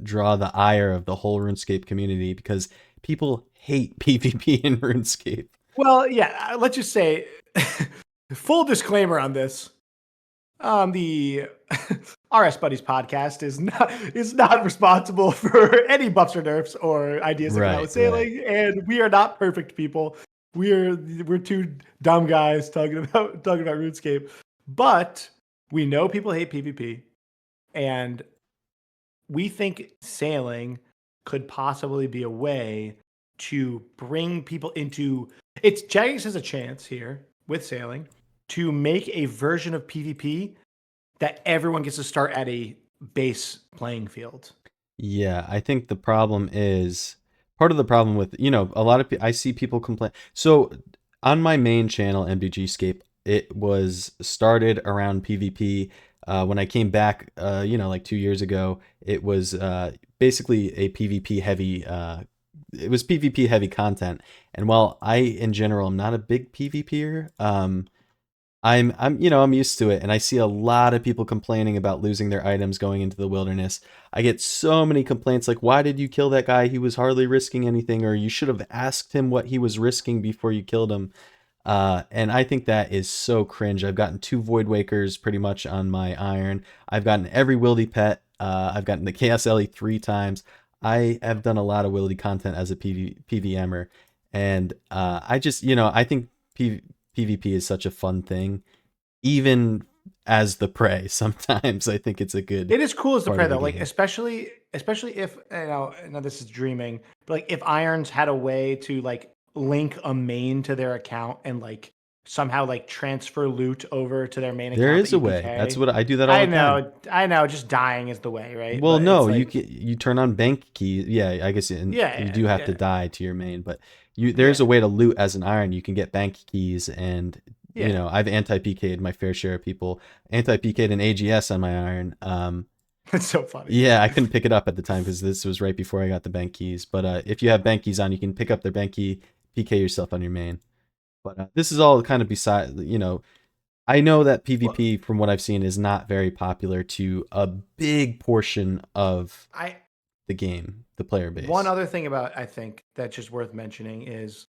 draw the ire of the whole RuneScape community because people hate PvP in RuneScape. Well, yeah, let's just say full disclaimer on this. The RS Buddies podcast is not responsible for any buffs or nerfs or ideas that come out with Right, right. sailing, and we are not perfect people. We're two dumb guys talking about RuneScape. But we know people hate PvP, and we think sailing could possibly be a way to bring people into it's Jagex has a chance here with sailing to make a version of PvP that everyone gets to start at a base playing field. Yeah, I think the problem is part of the problem with, a lot of I see people complain. So on my main channel, MDGScape, it was started around PvP. When I came back, like 2 years ago, it was basically a PvP heavy. It was PvP heavy content, and while I, in general, am not a big PvPer, I'm used to it, and I see a lot of people complaining about losing their items going into the wilderness. I get so many complaints like, why did you kill that guy? He was hardly risking anything, or you should have asked him what he was risking before you killed him. And I think that is so cringe. I've gotten 2 Void Wakers pretty much on my iron. I've gotten every wildy pet. I've gotten the Chaos Ellie 3 times. I have done a lot of wildy content as a PVMer, and I just, I think PvP is such a fun thing, even as the prey. Sometimes I think it's a good. It is cool as the part prey of the though, like game. especially if now this is dreaming, but like if Irons had a way to like link a main to their account and like somehow like transfer loot over to their main There account is that a you way. That's PK. what I do that all the time. I know, just dying is the way, right? Well, But it's no, like, you turn on bank keys. Yeah, I guess you yeah, do have to yeah, die to your main, but there's a yeah, way to loot as an iron. You can get bank keys, and yeah. I've anti PK'd my fair share of people. Anti PK'd an AGS on my iron. It's so funny. Yeah, I couldn't pick it up at the time because this was right before I got the bank keys. But if you have bank keys on, you can pick up their bank key, PK yourself on your main. But this is all kind of beside, I know that Well, PvP, from what I've seen, is not very popular to a big portion of I the game, the player one base. other thing about I think that's just worth mentioning is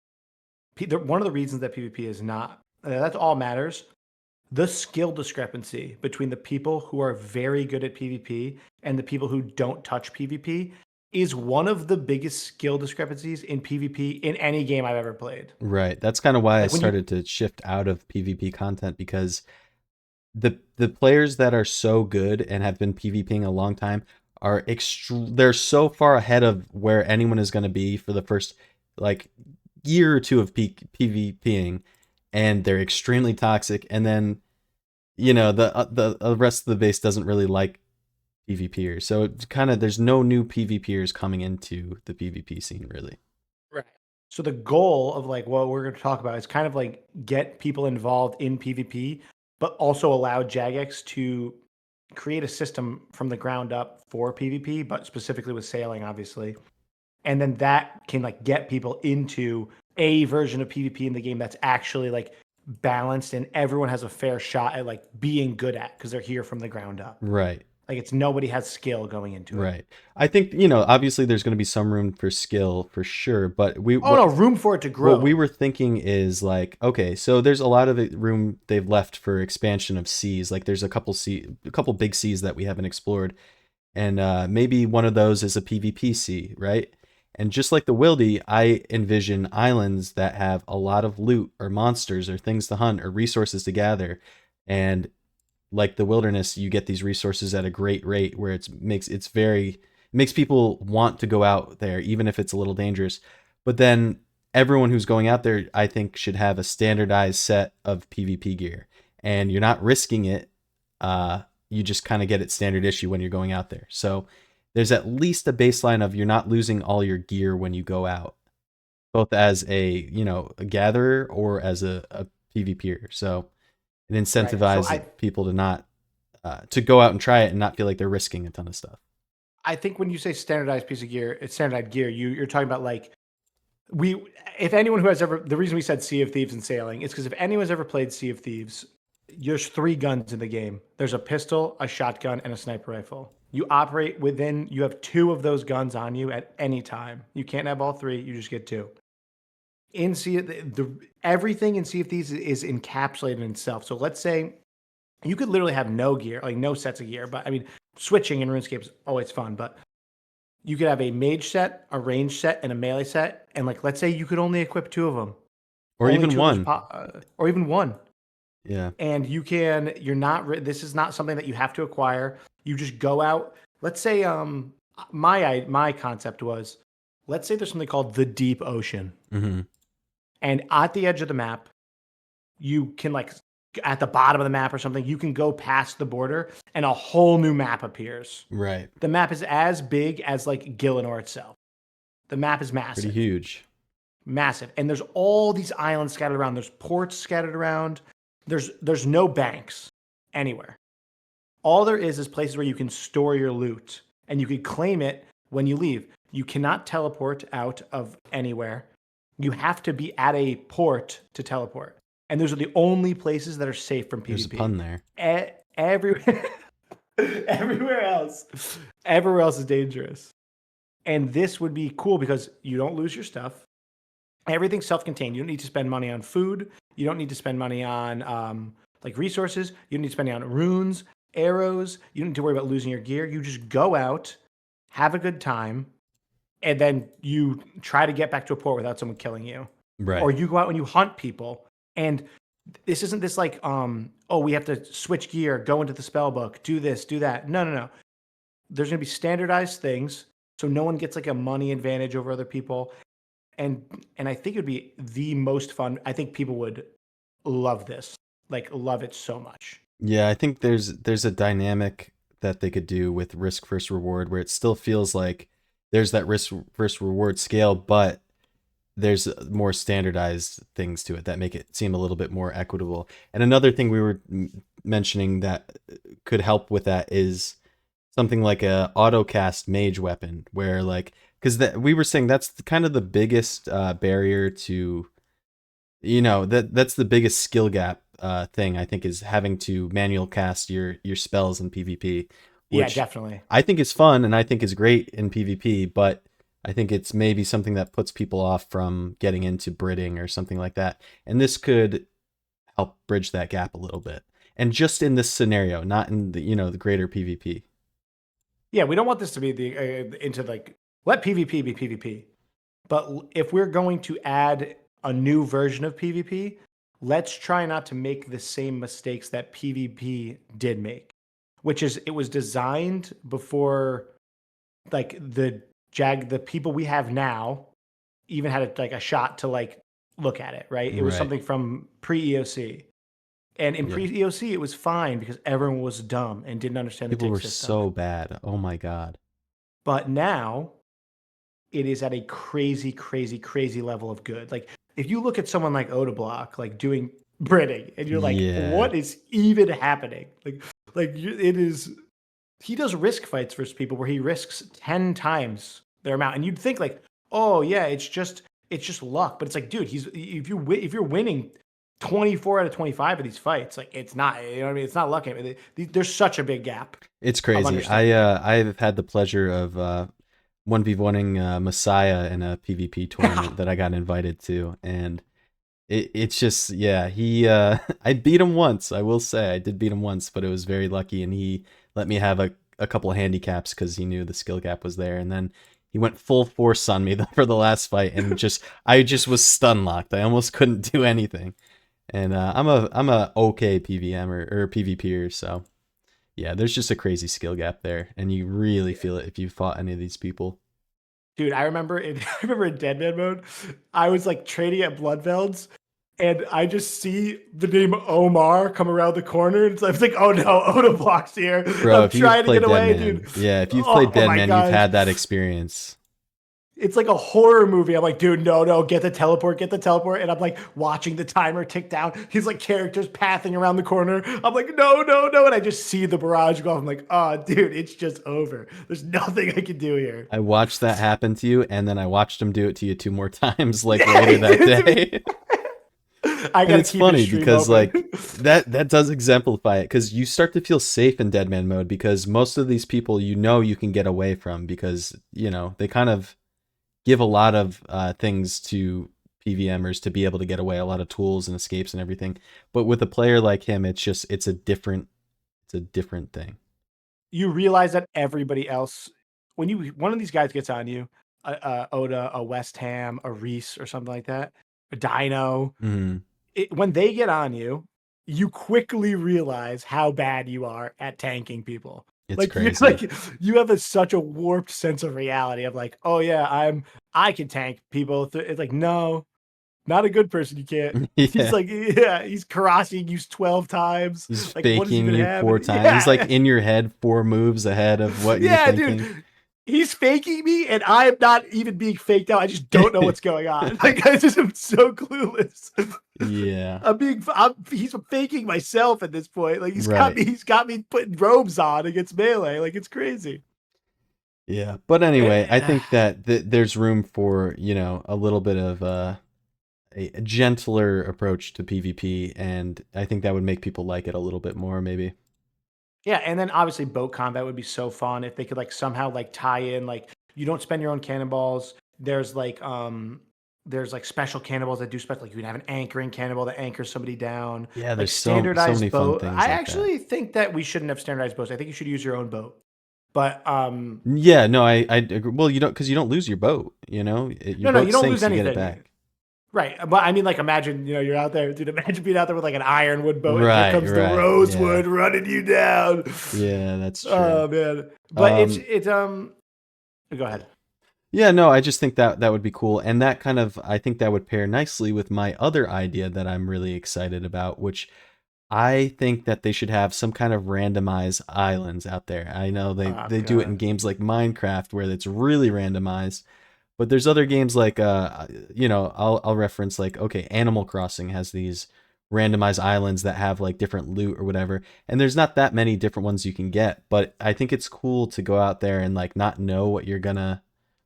one of the reasons that PvP is not that's all matters. The skill discrepancy between the people who are very good at PvP and the people who don't touch PvP is one of the biggest skill discrepancies in PvP in any game I've ever played. Right. That's kind of why I Like when you started to shift out of PvP content, because the players that are so good and have been PvPing a long time are they're so far ahead of where anyone is going to be for the first like year or two of PvPing, and they're extremely toxic, and then the rest of the base doesn't really like PvPers. So it's kind of, there's no new PvPers coming into the PvP scene really. Right. So the goal of like what we're going to talk about is kind of like get people involved in PvP, but also allow Jagex to create a system from the ground up for PvP, but specifically with sailing, obviously. And then that can like get people into a version of PvP in the game that's actually like balanced and everyone has a fair shot at like being good at because they're here from the ground up. Right. Like it's nobody has skill going into it. Right. I think, obviously there's going to be some room for skill for sure, but Oh no, room for it to what we grow. were thinking is like, okay, so there's a lot of room they've left for expansion of seas. Like there's a couple big seas that we haven't explored, and maybe one of those is a PvP sea, right? And just like the Wildy, I envision islands that have a lot of loot or monsters or things to hunt or resources to gather, and like the wilderness, you get these resources at a great rate where it makes people want to go out there even if it's a little dangerous. But then everyone who's going out there, I think, should have a standardized set of PvP gear, and you're not risking it. You just kind of get it standard issue when you're going out there. So there's at least a baseline of you're not losing all your gear when you go out, both as a gatherer or as a PvPer. So it Right. So incentivizes people to not to go out and try it and not feel like they're risking a ton of stuff. I think when you say standardized piece of gear, it's standardized gear. You're talking about like we if anyone who has ever the reason we said Sea of Thieves and sailing is because if anyone's ever played Sea of Thieves, there's 3 guns in the game. There's a pistol, a shotgun, and a sniper rifle. You have 2 of those guns on you at any time. You can't have all 3, you just get 2. In Sea everything in Sea of Thieves is encapsulated in itself. So let's say you could literally have no gear, like no sets of gear. But I mean, switching in RuneScape is always fun. But you could have a mage set, a range set, and a melee set. And like, let's say you could only equip 2 of them. Or Only even 2 of those, one. or even one. Yeah. And this is not something that you have to acquire. You just go out. Let's say, my concept was, let's say there's something called the deep ocean. Mm-hmm. And at the edge of the map, you can at the bottom of the map or something, you can go past the border and a whole new map appears. Right. The map is as big as Gillinor itself. The map is massive. Pretty huge. Massive. And there's all these islands scattered around. There's ports scattered around. There's no banks anywhere. All there is places where you can store your loot and you can claim it when you leave. You cannot teleport out of anywhere. You have to be at a port to teleport. And those are the only places that are safe from PvP. There's a pun there. Everywhere else is dangerous. And this would be cool because you don't lose your stuff. Everything's self-contained. You don't need to spend money on food. You don't need to spend money on resources. You don't need to spend money on runes, arrows. You don't need to worry about losing your gear. You just go out, have a good time, and then you try to get back to a port without someone killing you. Right. Or you go out and you hunt people. And this isn't this we have to switch gear, go into the spell book, do this, do that. No. There's going to be standardized things, so no one gets a money advantage over other people. And I think it would be the most fun. I think people would love this, love it so much. Yeah, I think there's a dynamic that they could do with risk versus reward where it still feels like there's that risk versus reward scale, but there's more standardized things to it that make it seem a little bit more equitable. And another thing we were mentioning that could help with that is something like a autocast mage weapon, where because we were saying that's kind of the biggest barrier to, that's the biggest skill gap thing, I think, is having to manual cast your spells in PvP. Yeah, definitely. I think is fun and I think is great in PvP, but I think it's maybe something that puts people off from getting into Bridding or something like that. And this could help bridge that gap a little bit. And just in this scenario, not in the greater PvP. Yeah, we don't want this to be let PvP be PvP. But if we're going to add a new version of PvP, let's try not to make the same mistakes that PvP did make, which is it was designed before the people we have now even had a shot to look at it, right? It was something from pre-EOC. And in pre-EOC, it was fine because everyone was dumb and didn't understand the tick system. People were so bad. Oh my God. But now it is at a crazy, crazy, crazy level of good. If you look at someone like Odablock, doing Bridding, and you're what is even happening? It is, he does risk fights versus people where he risks 10 times their amount. And you'd think oh yeah, it's just luck. But it's dude, if you're winning 24 out of 25 of these fights, it's not, you know what I mean? It's not luck. There's such a big gap. It's crazy. I've had the pleasure of 1v1ing Messiah in a PvP tournament that I got invited to, and it's just, I beat him once. I will say I did beat him once, but it was very lucky, and he let me have a couple of handicaps because he knew the skill gap was there, and then he went full force on me for the last fight, and I just was stun locked. I almost couldn't do anything. And I'm a okay PVM or PvPer, so yeah, there's just a crazy skill gap there, and you really feel it if you fought any of these people. Dude, I remember in Deadman mode, I was trading at Bloodvelds, and I just see the name Omar come around the corner, and I was oh no, Odablock's here. Bro, I'm trying to get away, dude. Yeah, if you've played Deadman, you've had that experience. It's like a horror movie. I'm dude, no, get the teleport. And I'm watching the timer tick down. He's characters pathing around the corner. I'm no. And I just see the barrage go off. I'm oh, dude, it's just over. There's nothing I can do here. I watched that happen to you, and then I watched him do it to you 2 more times, later that day. And it's funny because that does exemplify it, because you start to feel safe in Deadman mode because most of these people you can get away from because they kind of give a lot of things to PVMers to be able to get away, a lot of tools and escapes and everything. But with a player like him, it's a different thing. You realize that everybody else, when one of these guys gets on you, Oda, a West Ham, a Reese, or something like that, a Dino, mm-hmm. When they get on you, you quickly realize how bad you are at tanking people. It's Like you crazy. you have such a warped sense of reality of like, oh yeah, I can tank people. It's like, no, not a good person. You can't. He's Yeah. like, yeah, he's crossing you 12 times. He's Like, what does he faking even you have? 4 times. He's like Yeah, in your head 4 moves ahead of what you're yeah, thinking. dude. He's faking me, and I am not even being faked out. I just don't know what's going on. Like, I just am so clueless. Yeah. He's faking myself at this point. Like, Right. he's got me putting robes on against melee. Like, it's crazy. Yeah. But anyway, I Eh, think that there's room for, a little bit of a gentler approach to PvP, and I think that would make people like it a little bit more, maybe. Yeah, and then obviously boat combat would be so fun if they could like somehow like tie in like you don't spend your own cannonballs. There's like special cannonballs that do special like you can have an anchoring cannonball that anchors somebody down. Yeah, Like there's so standardized many fun boat. things I like that. actually think that we shouldn't have standardized boats. I think you should use your own boat. But Yeah, no, I agree. Well, you don't, because you don't lose your boat. Your no, you boat don't lose sinks, you get it anything. back. Right. But I mean like imagine, you're out there, dude, imagine being out there with like an ironwood boat and here Right, comes the right, yeah, rosewood running you down. yeah, that's true. Oh man. But Um, it's go ahead. yeah, no, I just think that that would be cool, and that kind of, I think that would pair nicely with my other idea that I'm really excited about, which I think that they should have some kind of randomized islands out there. I know Oh they do it in god. games like Minecraft where it's really randomized, but there's other games like I'll reference like, okay, Animal Crossing has these randomized islands that have like different loot or whatever, and there's not that many different ones you can get, but I think it's cool to go out there and like not know what you're gonna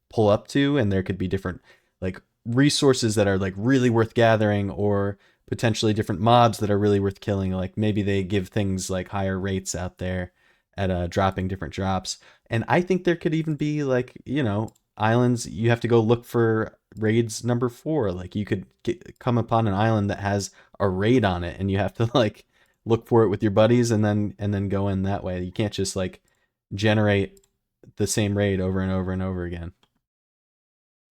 pull up to, and there could be different like resources that are like really worth gathering, or potentially different mobs that are really worth killing. Like maybe they give things like higher rates out there at dropping different drops. And I think there could even be like, islands you have to go look for raids number 4. Like you could come upon an island that has a raid on it, and you have to like look for it with your buddies, and then go in that way. You can't just like generate the same raid over and over and over again.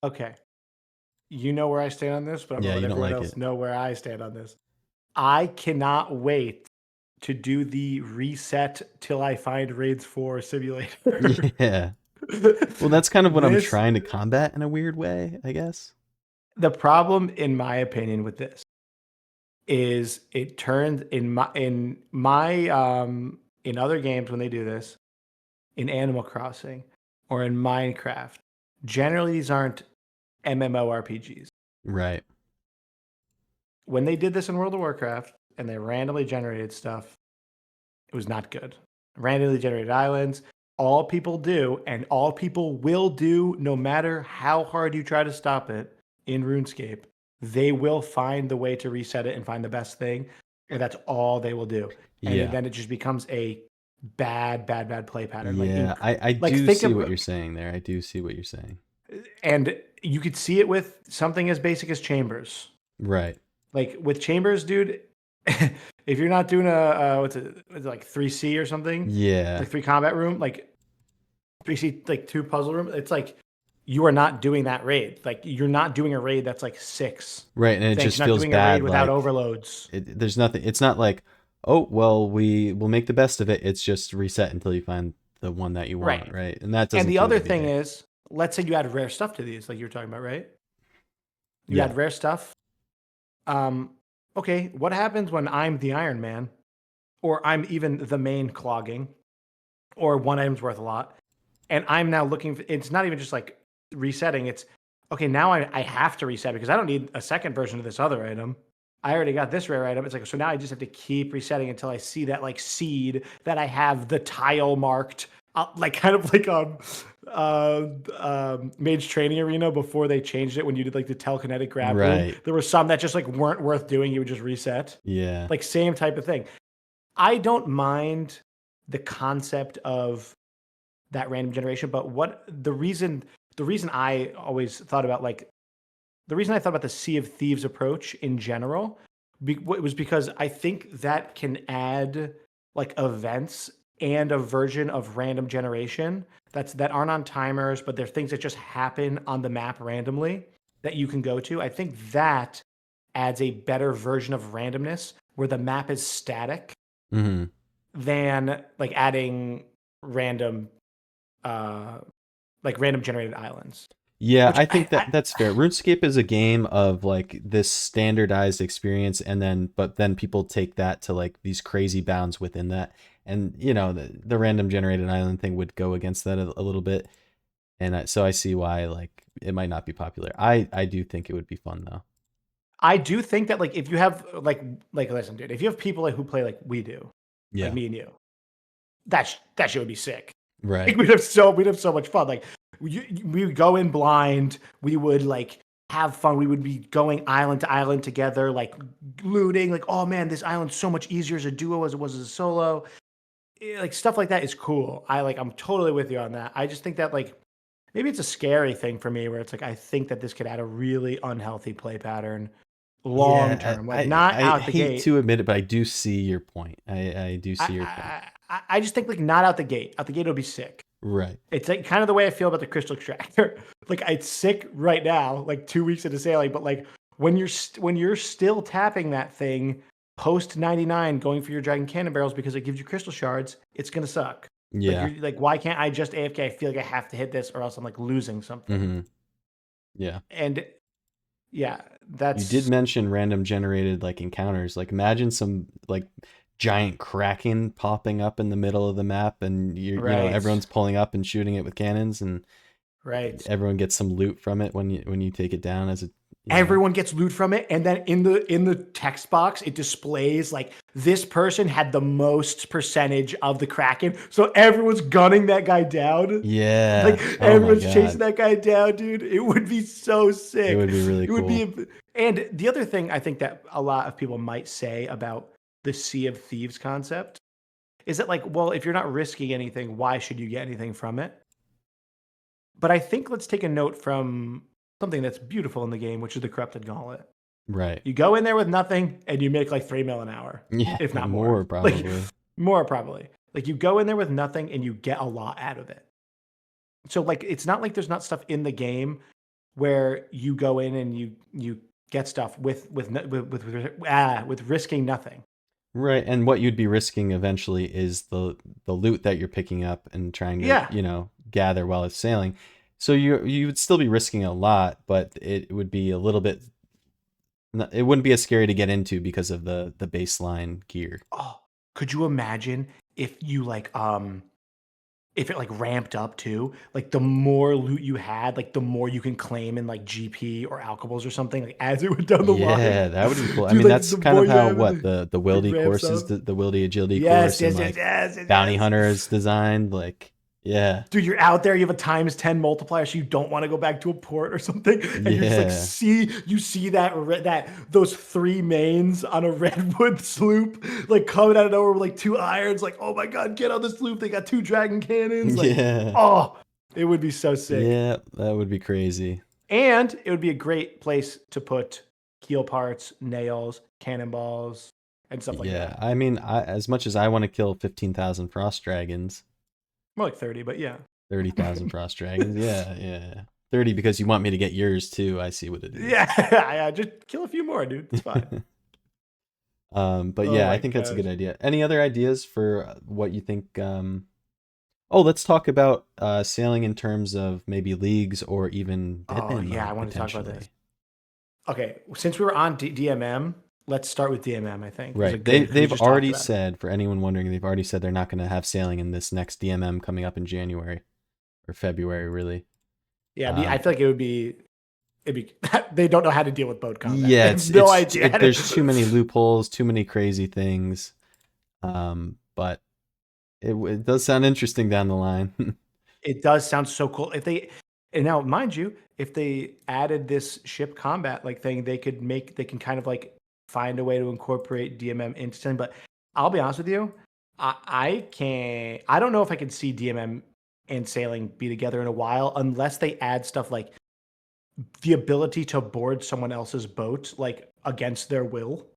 Okay. You know where I stand on this, but I'm gonna Yeah, let you don't everyone like else it. know where I stand on this. I cannot wait to do the reset till I find raids 4 simulator. Yeah. Well, that's kind of what I'm This trying to combat in a weird way, I guess. the problem in my opinion with this is it turns in other games when they do this, in Animal Crossing or in Minecraft, generally these aren't MMORPGs. Right. When they did this in World of Warcraft and they randomly generated stuff, it was not good. Randomly generated islands, all people do, and all people will do, no matter how hard you try to stop it in RuneScape, they will find the way to reset it and find the best thing. And that's all they will do. And Yeah. then it just becomes a bad play pattern. Yeah. I Like do think see what of you're saying there. I do see what you're saying. and you could see it with something as basic as chambers. Right. Like with chambers, dude, if you're not doing what's it like 3C or something, Yeah. like 3 combat room, like 3C like 2 puzzle room, it's like you are not doing that raid. Like you're not doing a raid that's like 6 Right. And it things. just You're not feels doing a raid bad. without Like overloads. there's nothing. It's not like, oh, well, we will make the best of it. It's just reset until you find the one that you want. Right. Right. And that And doesn't the feel other good thing either. is, let's say you add rare stuff to these, like you were talking about, right? You Yeah. add rare stuff. Okay, what happens when I'm the Iron Man, or I'm even the main clogging, or one item's worth a lot, and I'm now looking for, it's not even just like resetting, it's okay, now I have to reset because I don't need a second version of this other item. I already got this rare item. It's like, so now I just have to keep resetting until I see that like seed that I have the tile marked, like kind of like Mage Training Arena before they changed it when you did like the telekinetic grab room. Right. There were some that just like weren't worth doing. You would just reset. Yeah. Like same type of thing. I don't mind the concept of that random generation, but what the reason I always thought about like the reason I thought about the Sea of Thieves approach in general was because I think that can add like events and a version of random generation that aren't on timers, but they're things that just happen on the map randomly that you can go to. I think that adds a better version of randomness where the map is static than like adding random random generated islands. Yeah, I think that's fair. RuneScape is a game of like this standardized experience, but then people take that to like these crazy bounds within that, and the random generated island thing would go against that a little bit, and so I see why like it might not be popular. I do think it would be fun though. I do think that like if you have like listen, dude, if you have people like who play like we do, like me and you, that shit would be sick. Right. Like, we'd have so much fun. Like we would go in blind. We would like have fun. We would be going island to island together, like looting. Like, oh man, this island's so much easier as a duo as it was as a solo. Like stuff like that is cool. I'm totally with you on that. I just think that like maybe it's a scary thing for me where it's like I think that this could add a really unhealthy play pattern long term. Like not out the gate. I hate to admit it, but I do see your point. I do see your point. I just think like not out the gate. Out the gate it'll be sick. Right. It's like kind of the way I feel about the Crystal Extractor. Like it's sick right now, like 2 weeks into sailing, but like when you're still tapping that thing post 99, going for your dragon cannon barrels because it gives you crystal shards, it's gonna suck. Yeah. Like why can't I just AFK? I feel like I have to hit this or else I'm like losing something. Yeah. And yeah, that's. You did mention random generated like encounters. Like imagine some like giant kraken popping up in the middle of the map, and everyone's pulling up and shooting it with cannons, and everyone gets some loot from it when you take it down as a. Everyone gets loot from it, and then in the text box it displays like this person had the most percentage of the kraken, so everyone's gunning that guy down. Yeah, like everyone's chasing that guy down, dude. It would be so sick. It would be really cool. And the other thing I think that a lot of people might say about the Sea of Thieves concept is that like, well, if you're not risking anything, why should you get anything from it? But I think let's take a note from something that's beautiful in the game, which is the Corrupted Gauntlet. Right. You go in there with nothing and you make like 3 mil an hour. Yeah, if not more probably. Like, more probably. Like you go in there with nothing and you get a lot out of it. So like it's not like there's not stuff in the game where you go in and you get stuff with risking nothing. Right, and what you'd be risking eventually is the loot that you're picking up and trying to gather while it's sailing. So you would still be risking a lot, but it would be a little bit. It wouldn't be as scary to get into because of the baseline gear. Oh, could you imagine if you if it like ramped up too? Like the more loot you had, like the more you can claim in like GP or alcohols or something. Like as it went down the line. Yeah, that would be cool. Dude, I mean, that's kind of how the Wildy course is, the Wildy agility course, and Bounty Hunter is designed. Like. Yeah, dude, you're out there. You have a ×10 multiplier, so you don't want to go back to a port or something. And you just like see those 3 mains on a redwood sloop, like coming out of nowhere with like 2 irons. Like, oh my god, get on the sloop! They got 2 dragon cannons. Like, oh, it would be so sick. Yeah, that would be crazy. And it would be a great place to put keel parts, nails, cannonballs, and stuff like that. Yeah, I mean, as much as I want to kill 15,000 frost dragons. More like 30, but yeah. 30,000 frost dragons. Yeah. 30 because you want me to get yours too. I see what it is. Yeah, just kill a few more, dude. It's fine. But I think that's a good idea. Any other ideas for what you think? Let's talk about sailing in terms of maybe leagues or even. I want to talk about this. Okay, since we were on DMM. Let's start with DMM, I think. Right. They've already said, for anyone wondering, they've already said they're not going to have sailing in this next DMM coming up in January or February, really. Yeah, I feel like it'd be they don't know how to deal with boat combat. Yeah, it's no idea. There's too many loopholes, too many crazy things. But it does sound interesting down the line. It does sound so cool. And now, mind you, if they added this ship combat like thing, they can kind of like find a way to incorporate DMM into something. But I'll be honest with you, I don't know if I can see DMM and sailing be together in a while unless they add stuff like the ability to board someone else's boat like against their will,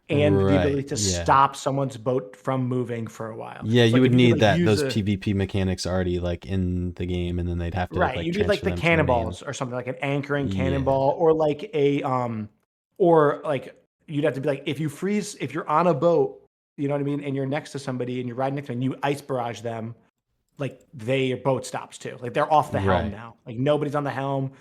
and the ability to stop someone's boat from moving for a while. Yeah, you would need those PvP mechanics already like in the game, and then they'd have to you need like the cannonballs or something like an anchoring cannonball, or like a or like you'd have to be like, if you're on a boat, you know what I mean, and you're next to somebody and you're riding next to them and you ice barrage them, like their boat stops too. Like they're off the helm Right. now. Like nobody's on the helm.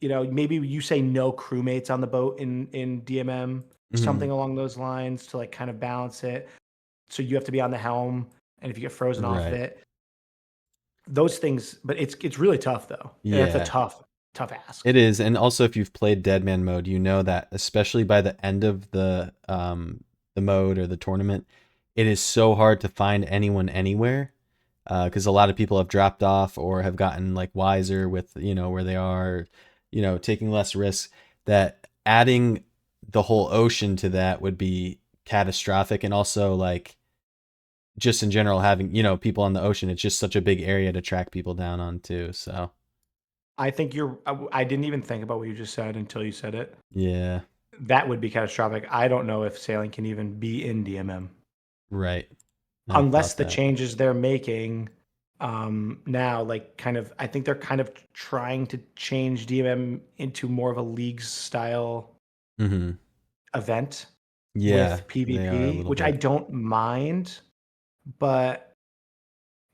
You know, maybe you say no crewmates on the boat in DMM, Mm-hmm. something along those lines to like kind of balance it. So you have to be on the helm, and if you get frozen off of Right. it, those things. But it's really tough though. And that's a Yeah. tough ask. It is, and also if you've played Deadman mode, you know that especially by the end of the mode or the tournament, it is so hard to find anyone anywhere, because a lot of people have dropped off or have gotten like wiser with where they are, taking less risks. That adding the whole ocean to that would be catastrophic, and also like just in general having people on the ocean, it's just such a big area to track people down on too. So I think I didn't even think about what you just said until you said it. yeah, That would be catastrophic. I don't know if sailing can even be in DMM right. I unless thought the that. changes they're making now, like kind of, I think they're kind of trying to change DMM into more of a leagues style Mm-hmm. event Yeah, with they are a PvP, little which I bit. don't mind, but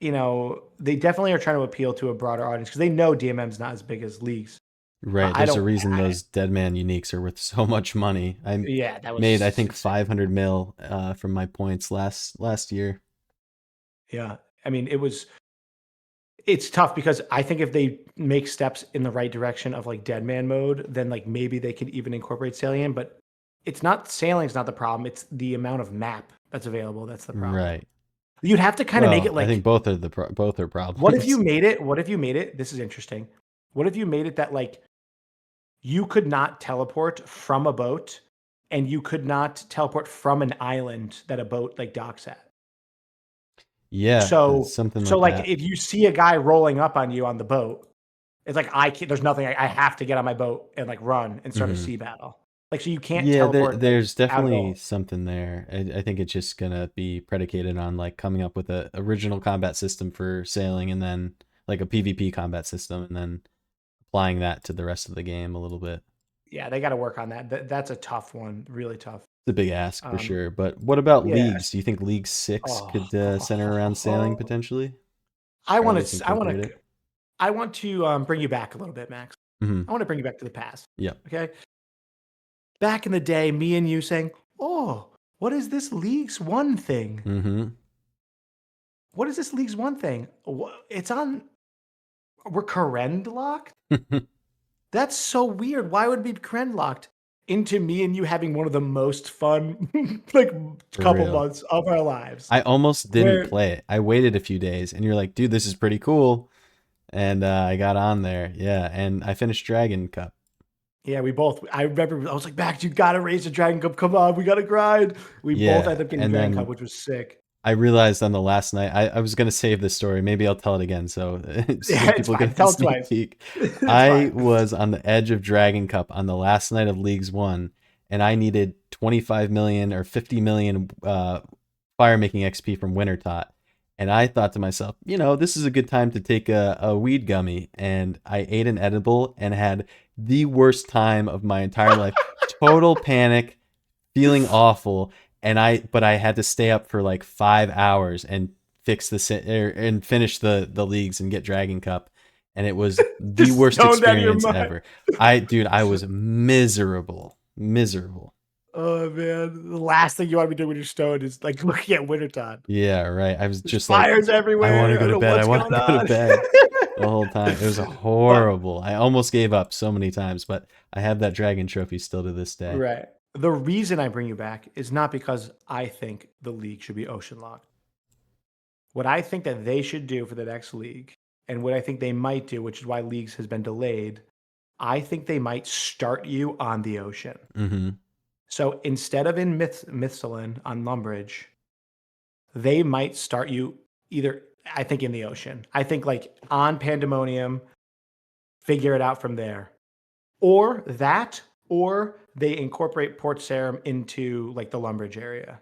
they definitely are trying to appeal to a broader audience because they know DMM's not as big as leagues. Right. I There's a don't, reason those Deadman uniques are worth so much money. I yeah, that made I was think insane. 500 mil from my points last year. Yeah. I mean, it's tough because I think if they make steps in the right direction of like dead man mode, then like maybe they could even incorporate sailing, but sailing's not the problem. It's the amount of map that's available. That's the problem. Right. You'd have to kind of make Well, it I think like, both are what if you problems. made it? What if you made it? This is interesting. What if you made it that like you could not teleport from a boat and you could not teleport from an island that a boat like docks at? Yeah, So, something so like like that. if you see a guy rolling up on you on the boat, it's like I can't. There's nothing. I have to get on my boat and like run and start a Hmm. sea battle. Like so, you can't Yeah, teleport like there's out at definitely all. something there. I think it's just gonna be predicated on like coming up with a original combat system for sailing, and then like a PvP combat system, and then applying that to the rest of the game a little bit. Yeah, they got to work on that. That's a tough one. Really tough. It's a big ask for Um, sure. But what about yeah. leagues? Do you think League 6 Oh, could center around sailing potentially? I Or at want least to. I want incorporate to. it? I want to bring you back a little bit, Max. Hmm. I want to bring you back to the past. Yeah. Okay. Back in the day, me and you saying, "Oh, what is this Leagues One thing? Hmm. What is this Leagues One thing? It's on. We're Karend locked. That's so weird. Why would it be Kren locked into me and you having one of the most fun like For couple real. months of our lives? I almost didn't Where play it. I waited a few days and you're like, dude, this is pretty cool. And I got on there. Yeah. And I finished Dragon Cup. yeah, I remember I was like, Max, you gotta raise the Dragon Cup. Come on, we gotta grind. We both Yeah. ended up getting And Dragon Cup, then which was sick. I realized on the last night, I was going to save this story. Maybe I'll tell it again so Yeah, it's people fine. get a Tell it sneak twice. peek. It's I fine. was on the edge of Dragon Cup on the last night of Leagues One, and I needed 25 million or 50 million fire making XP from Wintertot. And I thought to myself, this is a good time to take a weed gummy. And I ate an edible and had the worst time of my entire life. Total panic, feeling awful, but I had to stay up for like 5 hours and and finish the leagues and get Dragon Cup, and it was the Just worst stoned out of your experience mind. ever. I was miserable. Oh man. The last thing you want to be doing when you're stoned is like looking at Winterton. Yeah, right. I was There's just like, fires I want everywhere. to I go don't to know bed. I what's want going to go to on. bed the whole time. It was But horrible. I almost gave up so many times, but I have that dragon trophy still to this day. right. The reason I bring you back is not because I think the league should be ocean locked. What I think that they should do for the next league, and what I think they might do, which is why leagues has been delayed, I think they might start you on the ocean. Mm-hmm. So instead of in Mythsalin on Lumbridge, they might start you either, I think, in the ocean. I think like on Pandemonium, figure it out from there. Or that, or they incorporate Port Sarum into like the Lumbridge area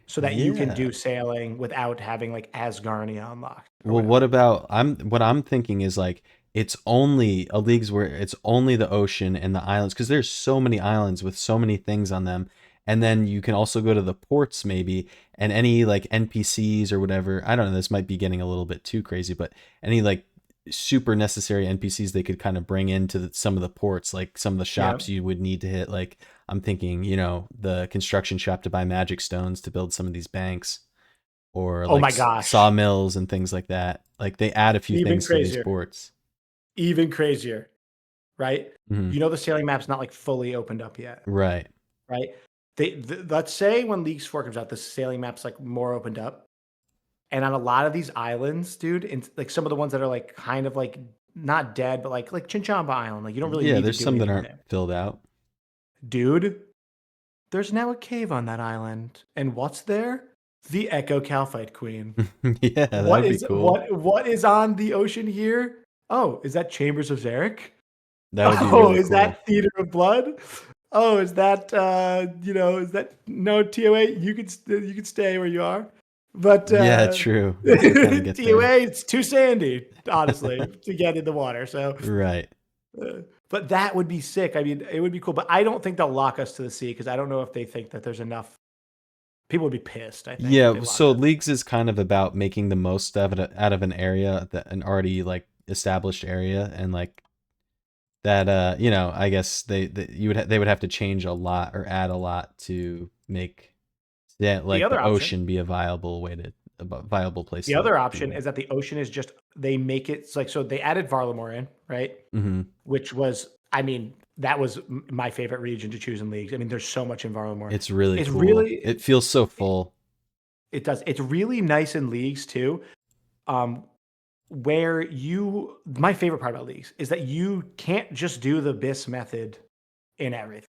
so that you can Yeah. do sailing without having like Asgarnia unlocked or Well, what whatever. about what I'm thinking is like it's only a leagues where it's only the ocean and the islands, because there's so many islands with so many things on them. And then you can also go to the ports maybe, and any like NPCs or whatever. I don't know, this might be getting a little bit too crazy, but any like super necessary NPCs they could kind of bring into some of the ports, like some of the Yeah. shops you would need to hit. Like I'm thinking, you know, the construction shop to buy magic stones to build some of these banks, or Oh like my gosh. sawmills and things like that. Like they add a few Even things to these crazier. ports. Even crazier, right? Hmm. You know the sailing map's not like fully opened up yet, Right. right? Let's say when Leagues 4 comes out, the sailing map's like more opened up. And on a lot of these islands, dude, and like some of the ones that are like kind of like not dead, but like Chinchamba Island, like you don't really Yeah, need to there's do some that anything aren't there. filled out. Dude, there's now a cave on that island. And what's there? The Echo Calphite Queen. Yeah, that What would be is cool. what is on the ocean here? Oh, is that Chambers of Zarek? That would be Oh, really is cool. that Theater of Blood? Oh, is that is that no TOA? You could stay where you are. But Yeah, true. You can kind of get there. TOA, it's too sandy, honestly, to get in the water. So Right. but that would be sick. I mean, it would be cool. But I don't think they'll lock us to the sea because I don't know if they think that there's enough. People would be pissed, I think, if they Yeah, so locked us. leagues is kind of about making the most of it out of an area, that an already like established area, and like that you know, I guess they would have to change a lot or add a lot to make that The like other the option ocean be a viable viable place The to other be option there. is that the ocean is just they make it like so they added Varlamore in, right? Mhm. Which was I mean, that was my favorite region to choose in leagues. I mean, there's so much in Varlamore. It's really It's cool. really It feels so full. it does. It's really nice in leagues too. Um where you my favorite part about leagues is that you can't just do the BIS method in everything.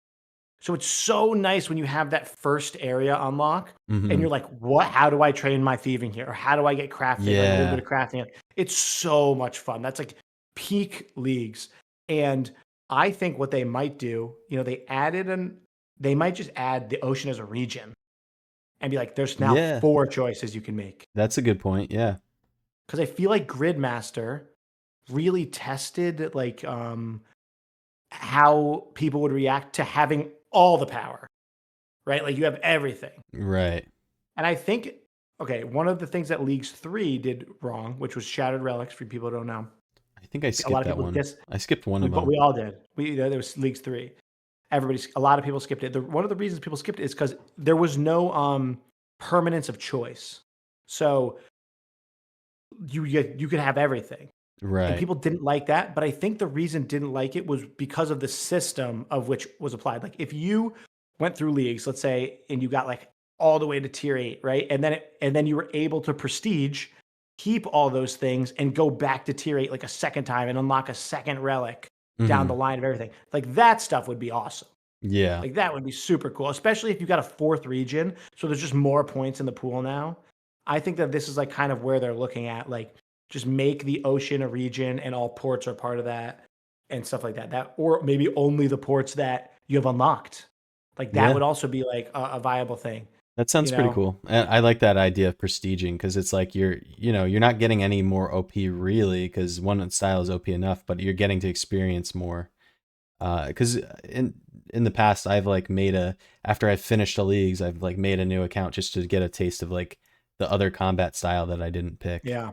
So it's so nice when you have that first area unlock and you're Mhm. like, what? How do I train my thieving here? Or how do I get crafting? Like a little bit Yeah. of crafting. It's so much fun. That's like peak leagues. And I think what they might do, they might just add the ocean as a region and be like, there's now Yeah. 4 choices you can make. That's a good point. Yeah. Because I feel like Gridmaster really tested like how people would react to having all the power, right? Like you have everything. Right. And I think, okay, one of the things that Leagues 3 did wrong, which was Shattered Relics, for people who don't know. I think I A lot skipped of that people one. I skipped one of but them. we all did. There was Leagues 3. A lot of people skipped it. One of the reasons people skipped it is because there was no permanence of choice. So you could have everything. And Right. people didn't like that. But I think the reason didn't like it was because of the system of which was applied. Like if you went through leagues, let's say, and you got like all the way to tier 8, right? And then you were able to prestige, keep all those things and go back to tier 8 like a second time and unlock a second relic down the Mhm. line of everything. Like that stuff would be awesome. Yeah. Like that would be super cool, especially if you got a 4th region. So there's just more points in the pool now. I think that this is like kind of where they're looking at, like just make the ocean a region and all ports are part of that and stuff like that. Or maybe only the ports that you have unlocked. Like that Yeah. would also be like a viable thing, That sounds you pretty know? cool. And I like that idea of prestiging, because it's like you're not getting any more OP really, because one style is OP enough, but you're getting to experience more. Because in the past I've like made a after I've finished the leagues, I've like made a new account just to get a taste of like the other combat style that I didn't pick. Yeah.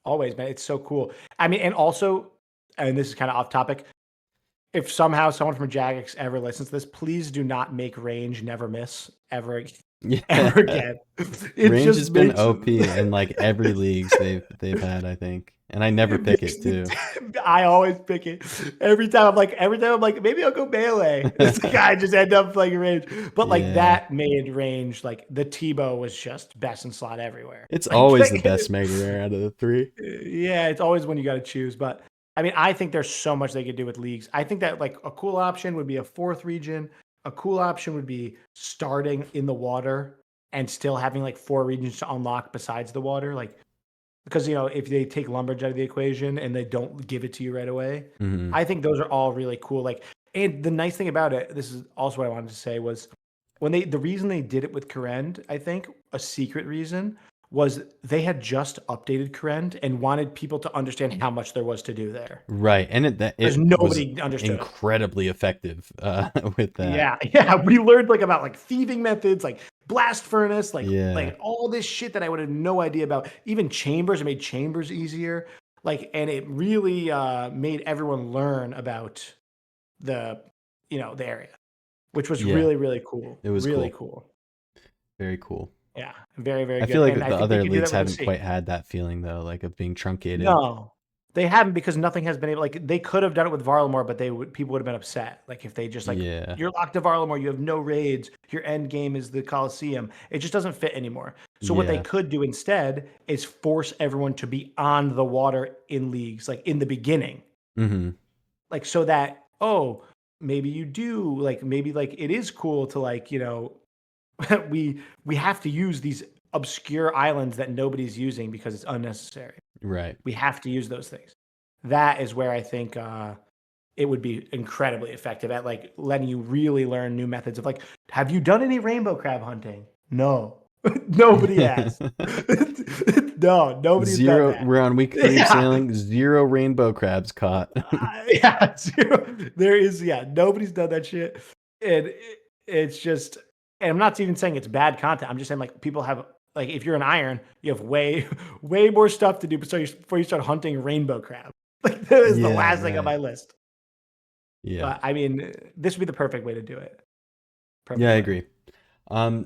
Always, man. It's so cool. I mean, and also, and this is kind of off topic, if somehow someone from Jagex ever listens to this, please do not make range never miss Yeah. ever again. It Range has just been makes OP in like every leagues they've had, I think. And I never it pick makes it me too. I always pick it. Every time I'm like, maybe I'll go melee. This guy just end up playing range. But like Yeah. that made range, like the Tebow was just best in slot everywhere. It's Like, always the best mega rare out of the three. yeah, it's always when you got to choose. But I mean, I think there's so much they could do with leagues. I think that like a cool option would be a 4th region. A cool option would be starting in the water and still having like 4 regions to unlock besides the water. Like, because if they take Lumberge out of the equation and they don't give it to you right away, Hmm. I think those are all really cool. Like, and the nice thing about it, this is also what I wanted to say was the reason they did it with Karend, I think a secret reason was they had just updated Kourend and wanted people to understand how much there was to do there. Right, and Because it was nobody understood. incredibly effective with that. Yeah. We learned like about like thieving methods, like blast furnace, like Yeah. all this shit that I would have no idea about. Even chambers, it made chambers easier. Like, and it really made everyone learn about the the area, which was Yeah. really, really cool. It was really cool. cool. Very cool. Yeah, very, very I good. feel like And I the think they other can do leagues that with haven't MC. quite had that feeling though, like of being truncated. No, they haven't, because nothing has been able. Like, they could have done it with Varlamore, but people would have been upset. Like, if they just like, Yeah. you're locked to Varlamore, you have no raids, your end game is the Coliseum. It just doesn't fit anymore. So what they Yeah. could do instead is force everyone to be on the water in leagues, like in the beginning, Mm-hmm. like so that maybe you do like maybe like it is cool to like we have to use these obscure islands that nobody's using because it's unnecessary. Right. We have to use those things. That is where I think it would be incredibly effective at like letting you really learn new methods of like, have you done any rainbow crab hunting? No. Nobody has. No, nobody's Zero. done that. We're on week 3 of sailing. 0 rainbow crabs caught. Yeah, zero. There is, nobody's done that shit. And it's just, and I'm not even saying it's bad content. I'm just saying like people have, like if you're an iron, you have way more stuff to do before you start hunting rainbow crab. Like that is the last thing on my list. Yeah. But I mean, this would be the perfect way to do it. I agree.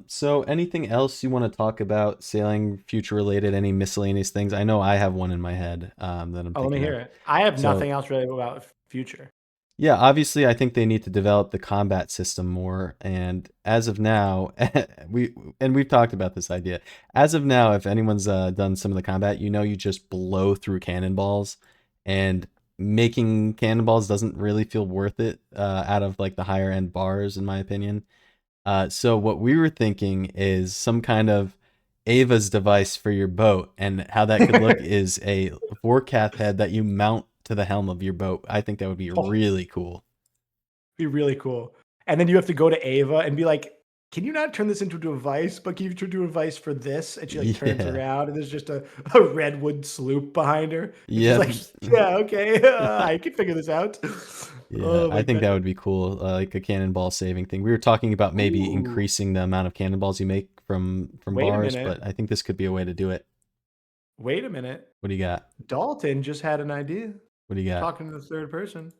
So anything else you want to talk about sailing future related, any miscellaneous things? I know I have one in my head that I'm thinking let me hear it. I have nothing else really about future. Yeah, obviously I think they need to develop the combat system more, and as of now we've talked about this idea. As of now, if anyone's done some of the combat, you just blow through cannonballs, and making cannonballs doesn't really feel worth it out of like the higher end bars, in my opinion. So what we were thinking is some kind of Ava's device for your boat, and how that could look is a Vorkath head that you mount to the helm of your boat. I think that would be really cool. Be really cool. And then you have to go to Ava and be like, can you not turn this into a device, but can you turn it into a device for this? And she like turns around and there's just a redwood sloop behind her. Yeah. She's like, yeah, okay, I can figure this out. Yeah, I think that would be cool, like a cannonball saving thing. We were talking about maybe increasing the amount of cannonballs you make from bars, but I think this could be a way to do it. Wait a minute. What do you got? Dalton just had an idea. What do you got? Talking to the third person.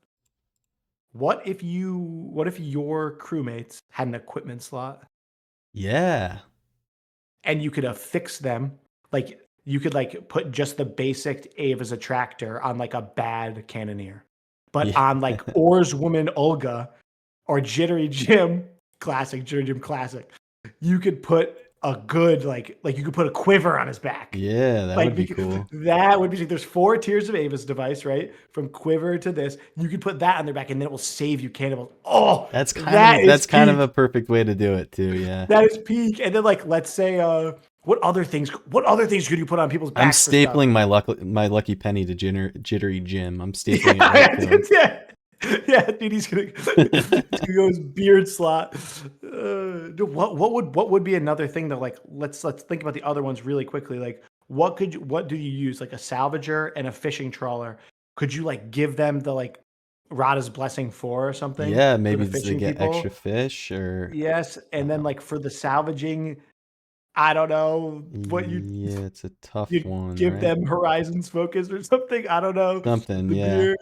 What if your crewmates had an equipment slot? Yeah. And you could affix them. Like you could like put just the basic Ava's Extractor on like a bad cannoneer. But on like Oarswoman Olga or Jittery Jim classic, you could put a good like you could put a quiver on his back. Yeah, that would be cool. That would be. There's 4 tiers of Ava's device, right? From quiver to this, you could put that on their back, and then it will save you cannibals. Oh, that's kind of a perfect way to do it too. Yeah, that is peak. And then like let's say, what other things could you put on people's backs? I'm stapling my lucky penny to Jittery Jim. I'm stapling it. Yeah. Yeah, dude, he's gonna go his beard slot. Dude, what would be another thing though? Like, let's think about the other ones really quickly. Like, what do you use? Like a salvager and a fishing trawler. Could you like give them the like Rada's Blessing 4 or something? Yeah, maybe they get extra fish or yes, and then like for the salvaging, I don't know what you. Yeah, it's a tough one. Give them Horizons Focus or something. I don't know. Something, yeah.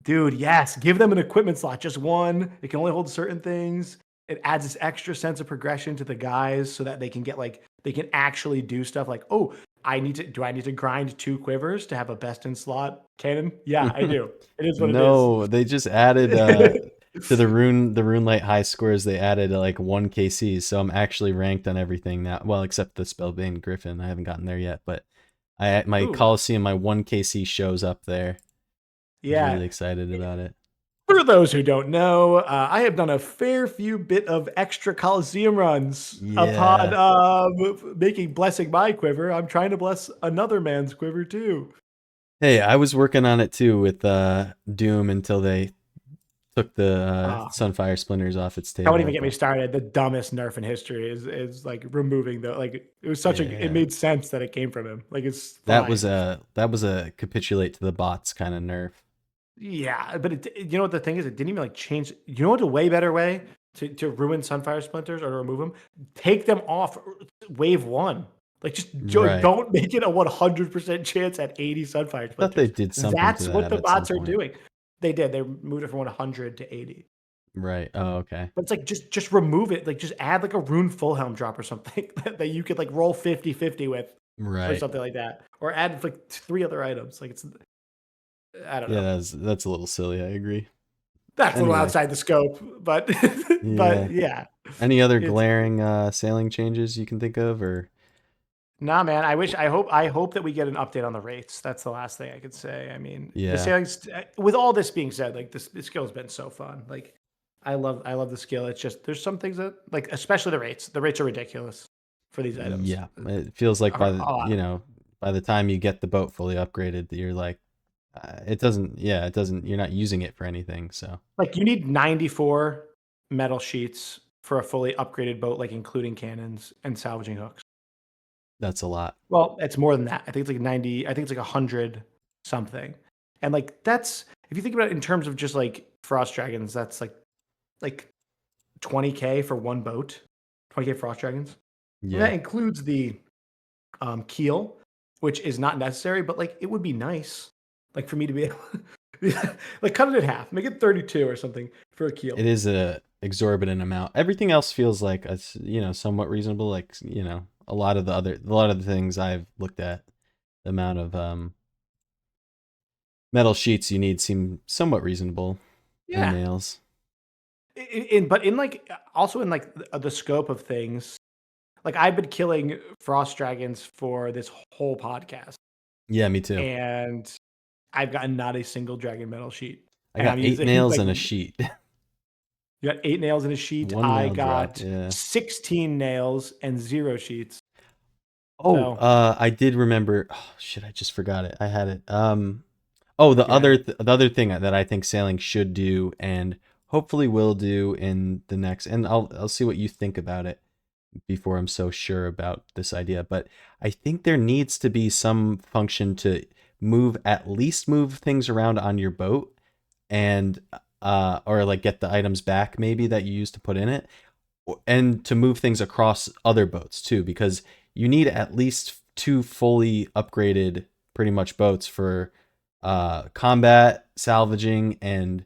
Dude, yes. Give them an equipment slot, just one. It can only hold certain things. It adds this extra sense of progression to the guys so that they can get like they can actually do stuff like, do I need to grind 2 quivers to have a best in slot cannon? Yeah, I do. It is what it is. No, they just added to the RuneLite high scores, they added like 1 KC, so I'm actually ranked on everything now. Well, except the Spellbane Griffin. I haven't gotten there yet, but my Coliseum, my 1 KC shows up there. Yeah. I'm really excited about it. For those who don't know, I have done a fair few bit of extra Coliseum runs upon making blessing my quiver. I'm trying to bless another man's quiver too. Hey, I was working on it too with Doom until they Took the Uh, Sunfire Splinters off its don't table. even get me started. The dumbest nerf in history is like removing the like. It was such a. It Yeah. made sense that it came from him. Like it's That was fine. a capitulate to the bots kind of nerf. Yeah, but you know what the thing is? It didn't even like change. You know what a way better way to ruin Sunfire Splinters or to remove them? Take them off wave one. Like just Right. don't make it a 100% chance at 80 Sunfire I thought they Splinters. did something to That's what that the at some bots are point. doing. They did. They moved it from 100 to 80. Right. Oh, okay. But it's like just remove it. Like just add like a rune full helm drop or something that you could like roll 50-50 with or Right. something like that. Or add like 3 other items. Like it's I don't Yeah, know. that's a little silly. I agree. That's a little Anyway, outside the scope, but yeah. but yeah, Any other it's glaring sailing changes you can think of, or nah, man. I hope that we get an update on the rates. That's the last thing I could say. I mean, the yeah, sailings. With all this being said, like this skill's been so fun. Like, I love the skill. It's just there's some things that like, especially the rates. The rates are ridiculous for these items. yeah. It feels like Are a lot. by the time you get the boat fully upgraded, you're like, it doesn't. Yeah, it doesn't. You're not using it for anything. So Like you need 94 metal sheets for a fully upgraded boat, like including cannons and salvaging hooks. that's a lot. Well, it's more than that. I think it's like 90. I think it's like 100 something. And like that's if you think about it in terms of just like frost dragons, that's like 20K for one boat. 20K frost dragons. And that Yeah, includes the keel, which is not necessary, but like it would be nice, like for me to be able, like cut it in half, make it 32 or something for a keel. it is a exorbitant amount. Everything else feels like it's somewhat reasonable. Like a lot of the things I've looked at, the amount of metal sheets you need seem somewhat reasonable, and Yeah. nails. But in like also in like the scope of things, like I've been killing frost dragons for this whole podcast, Yeah, me too. and I've gotten not a single dragon metal sheet, I and got I'm 8 using nails like and a sheet. you got 8 nails in a sheet. 1 I nail drop, got yeah. 16 nails and 0 sheets. Oh, So I did remember. Oh, shit, I just forgot it. I had it. Oh, yeah, the other thing that I think sailing should do and hopefully will do in the next, and I'll see what you think about it before I'm so sure about this idea, but I think there needs to be some function to at least move things around on your boat and or like get the items back maybe that you used to put in it, and to move things across other boats too, because you need at least 2 fully upgraded pretty much boats for combat, salvaging, and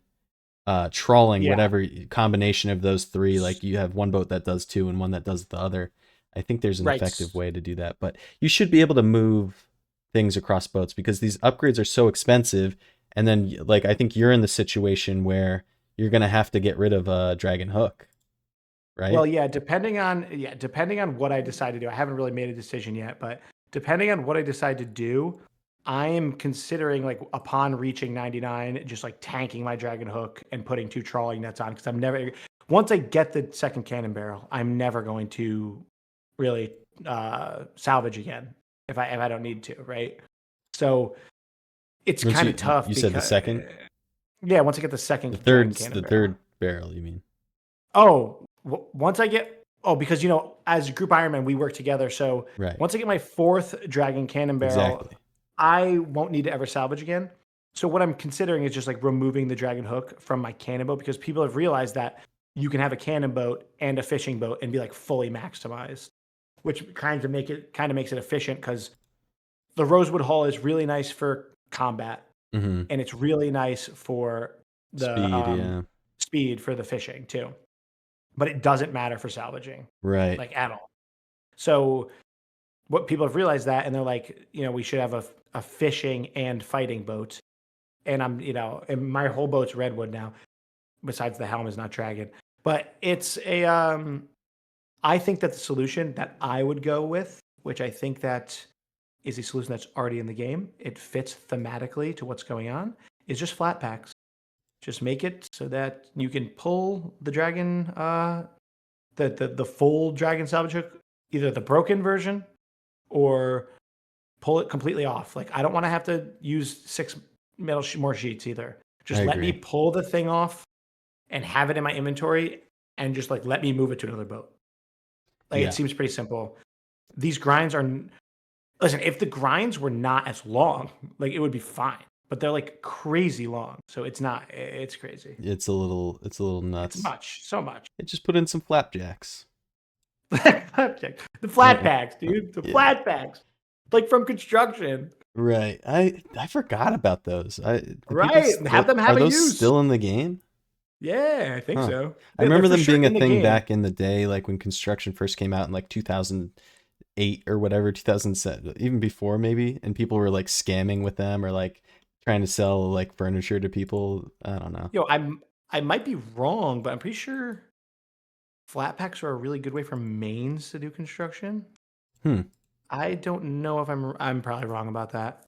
trawling, yeah. whatever combination of those 3. Like you have one boat that does 2 and one that does the other. I think there's an Right. effective way to do that, but you should be able to move things across boats because these upgrades are so expensive. And then like I think you're in the situation where you're gonna have to get rid of a dragon hook, Well, right? yeah, depending on what I decide to do. I haven't really made a decision yet, but depending on what I decide to do, I am considering like upon reaching 99, just like tanking my dragon hook and putting 2 trawling nets on because I'm never once I get the second cannon barrel, I'm never going to really salvage again if I don't need to, right? So it's Once kind of tough you said the because second, yeah, once I get the second dragon cannon the barrel. third barrel, you mean? Oh, once I get because as Group Ironman we work together. So Right. once I get my 4th Dragon Cannon Barrel, Exactly. I won't need to ever salvage again. So what I'm considering is just like removing the Dragon Hook from my cannon boat because people have realized that you can have a cannon boat and a fishing boat and be like fully maximized, which makes it efficient because the Rosewood Hull is really nice for combat Mm-hmm. and it's really nice for the Speed, yeah. speed for the fishing too, but it doesn't matter for salvaging Right. like at all. So what people have realized that, and they're like, we should have a fishing and fighting boat. And and my whole boat's redwood now, besides the helm is not dragon. But it's I think that the solution that I would go with, which I think that is a solution that's already in the game, it fits thematically to what's going on, is just flat packs. Just make it so that you can pull the dragon, the full dragon salvage hook, either the broken version or pull it completely off. Like I don't want to have to use 6 more sheets either. I Just let me agree. pull the thing off and have it in my inventory and just like let me move it to another boat. Like Yeah. it seems pretty simple. These grinds are listen, if the grinds were not as long, like it would be fine. But they're like crazy long. So it's not it's crazy. It's a little It's nuts. much, so much. It just put in some flapjacks. The flat packs, dude. The Yeah. flat packs. Like from construction. Right. I forgot about those. Right. Have them have are a those use. still in the game? Yeah, I think so. I remember them sure being a in the thing game. back in the day, like when construction first came out in like 2008 or whatever, 2007, even before maybe, and people were like scamming with them or like trying to sell like furniture to people. I don't know. Yo, I might be wrong, but I'm pretty sure flat packs are a really good way for mains to do construction. I don't know if I'm probably wrong about that.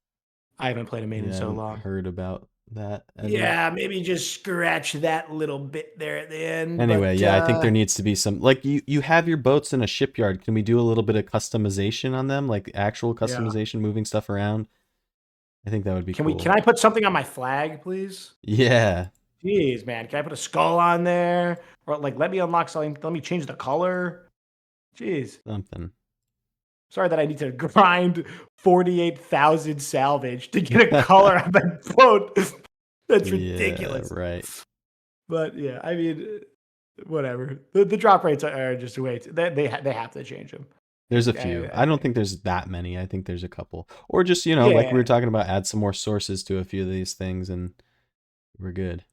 I haven't played a main in so long. Heard about that. Yeah, maybe just scratch that little bit there at the end. Anyway, but, yeah, I think there needs to be some like you have your boats in a shipyard. Can we do a little bit of customization on them, like actual customization, moving stuff around? I think that would be cool. Can I put something on my flag, please? Yeah. Jeez, man. Can I put a skull on there? Or like let me unlock something, let me change the color. Jeez. Something. Sorry that I need to grind 48,000 salvage to get a color on my boat. That's ridiculous. Right. But yeah, I mean, whatever. The drop rates are just way they have to change them. There's a few. I don't think there's that many. I think there's a couple. Or just, like we were talking about, add some more sources to a few of these things and we're good.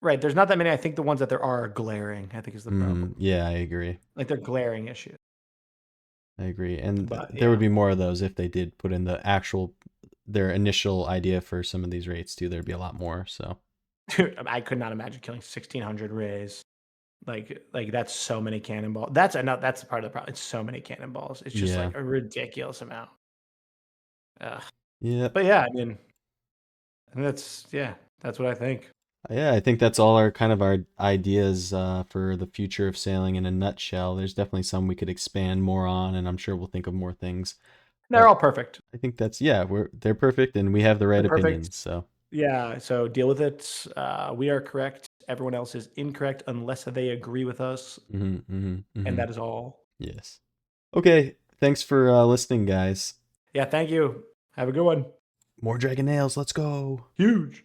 Right. There's not that many. I think the ones that there are glaring, I think is the problem. Yeah, I agree. Like they're glaring issues. I agree. And there would be more of those if they did put in their initial idea for some of these rates too. There'd be a lot more. So Dude, I could not imagine killing 1,600 rays. Like that's so many cannonballs. That's part of the problem. It's so many cannonballs. It's just like a ridiculous amount. Yeah. But yeah, I mean, that's what I think. Yeah, I think that's all our ideas for the future of sailing in a nutshell. There's definitely some we could expand more on, and I'm sure we'll think of more things. They're all perfect. I think they're perfect, and we have the right opinions. So yeah, so deal with it. We are correct. Everyone else is incorrect unless they agree with us, and that is all. Yes. Okay. Thanks for listening, guys. Yeah, thank you. Have a good one. More dragon nails. Let's go. Huge.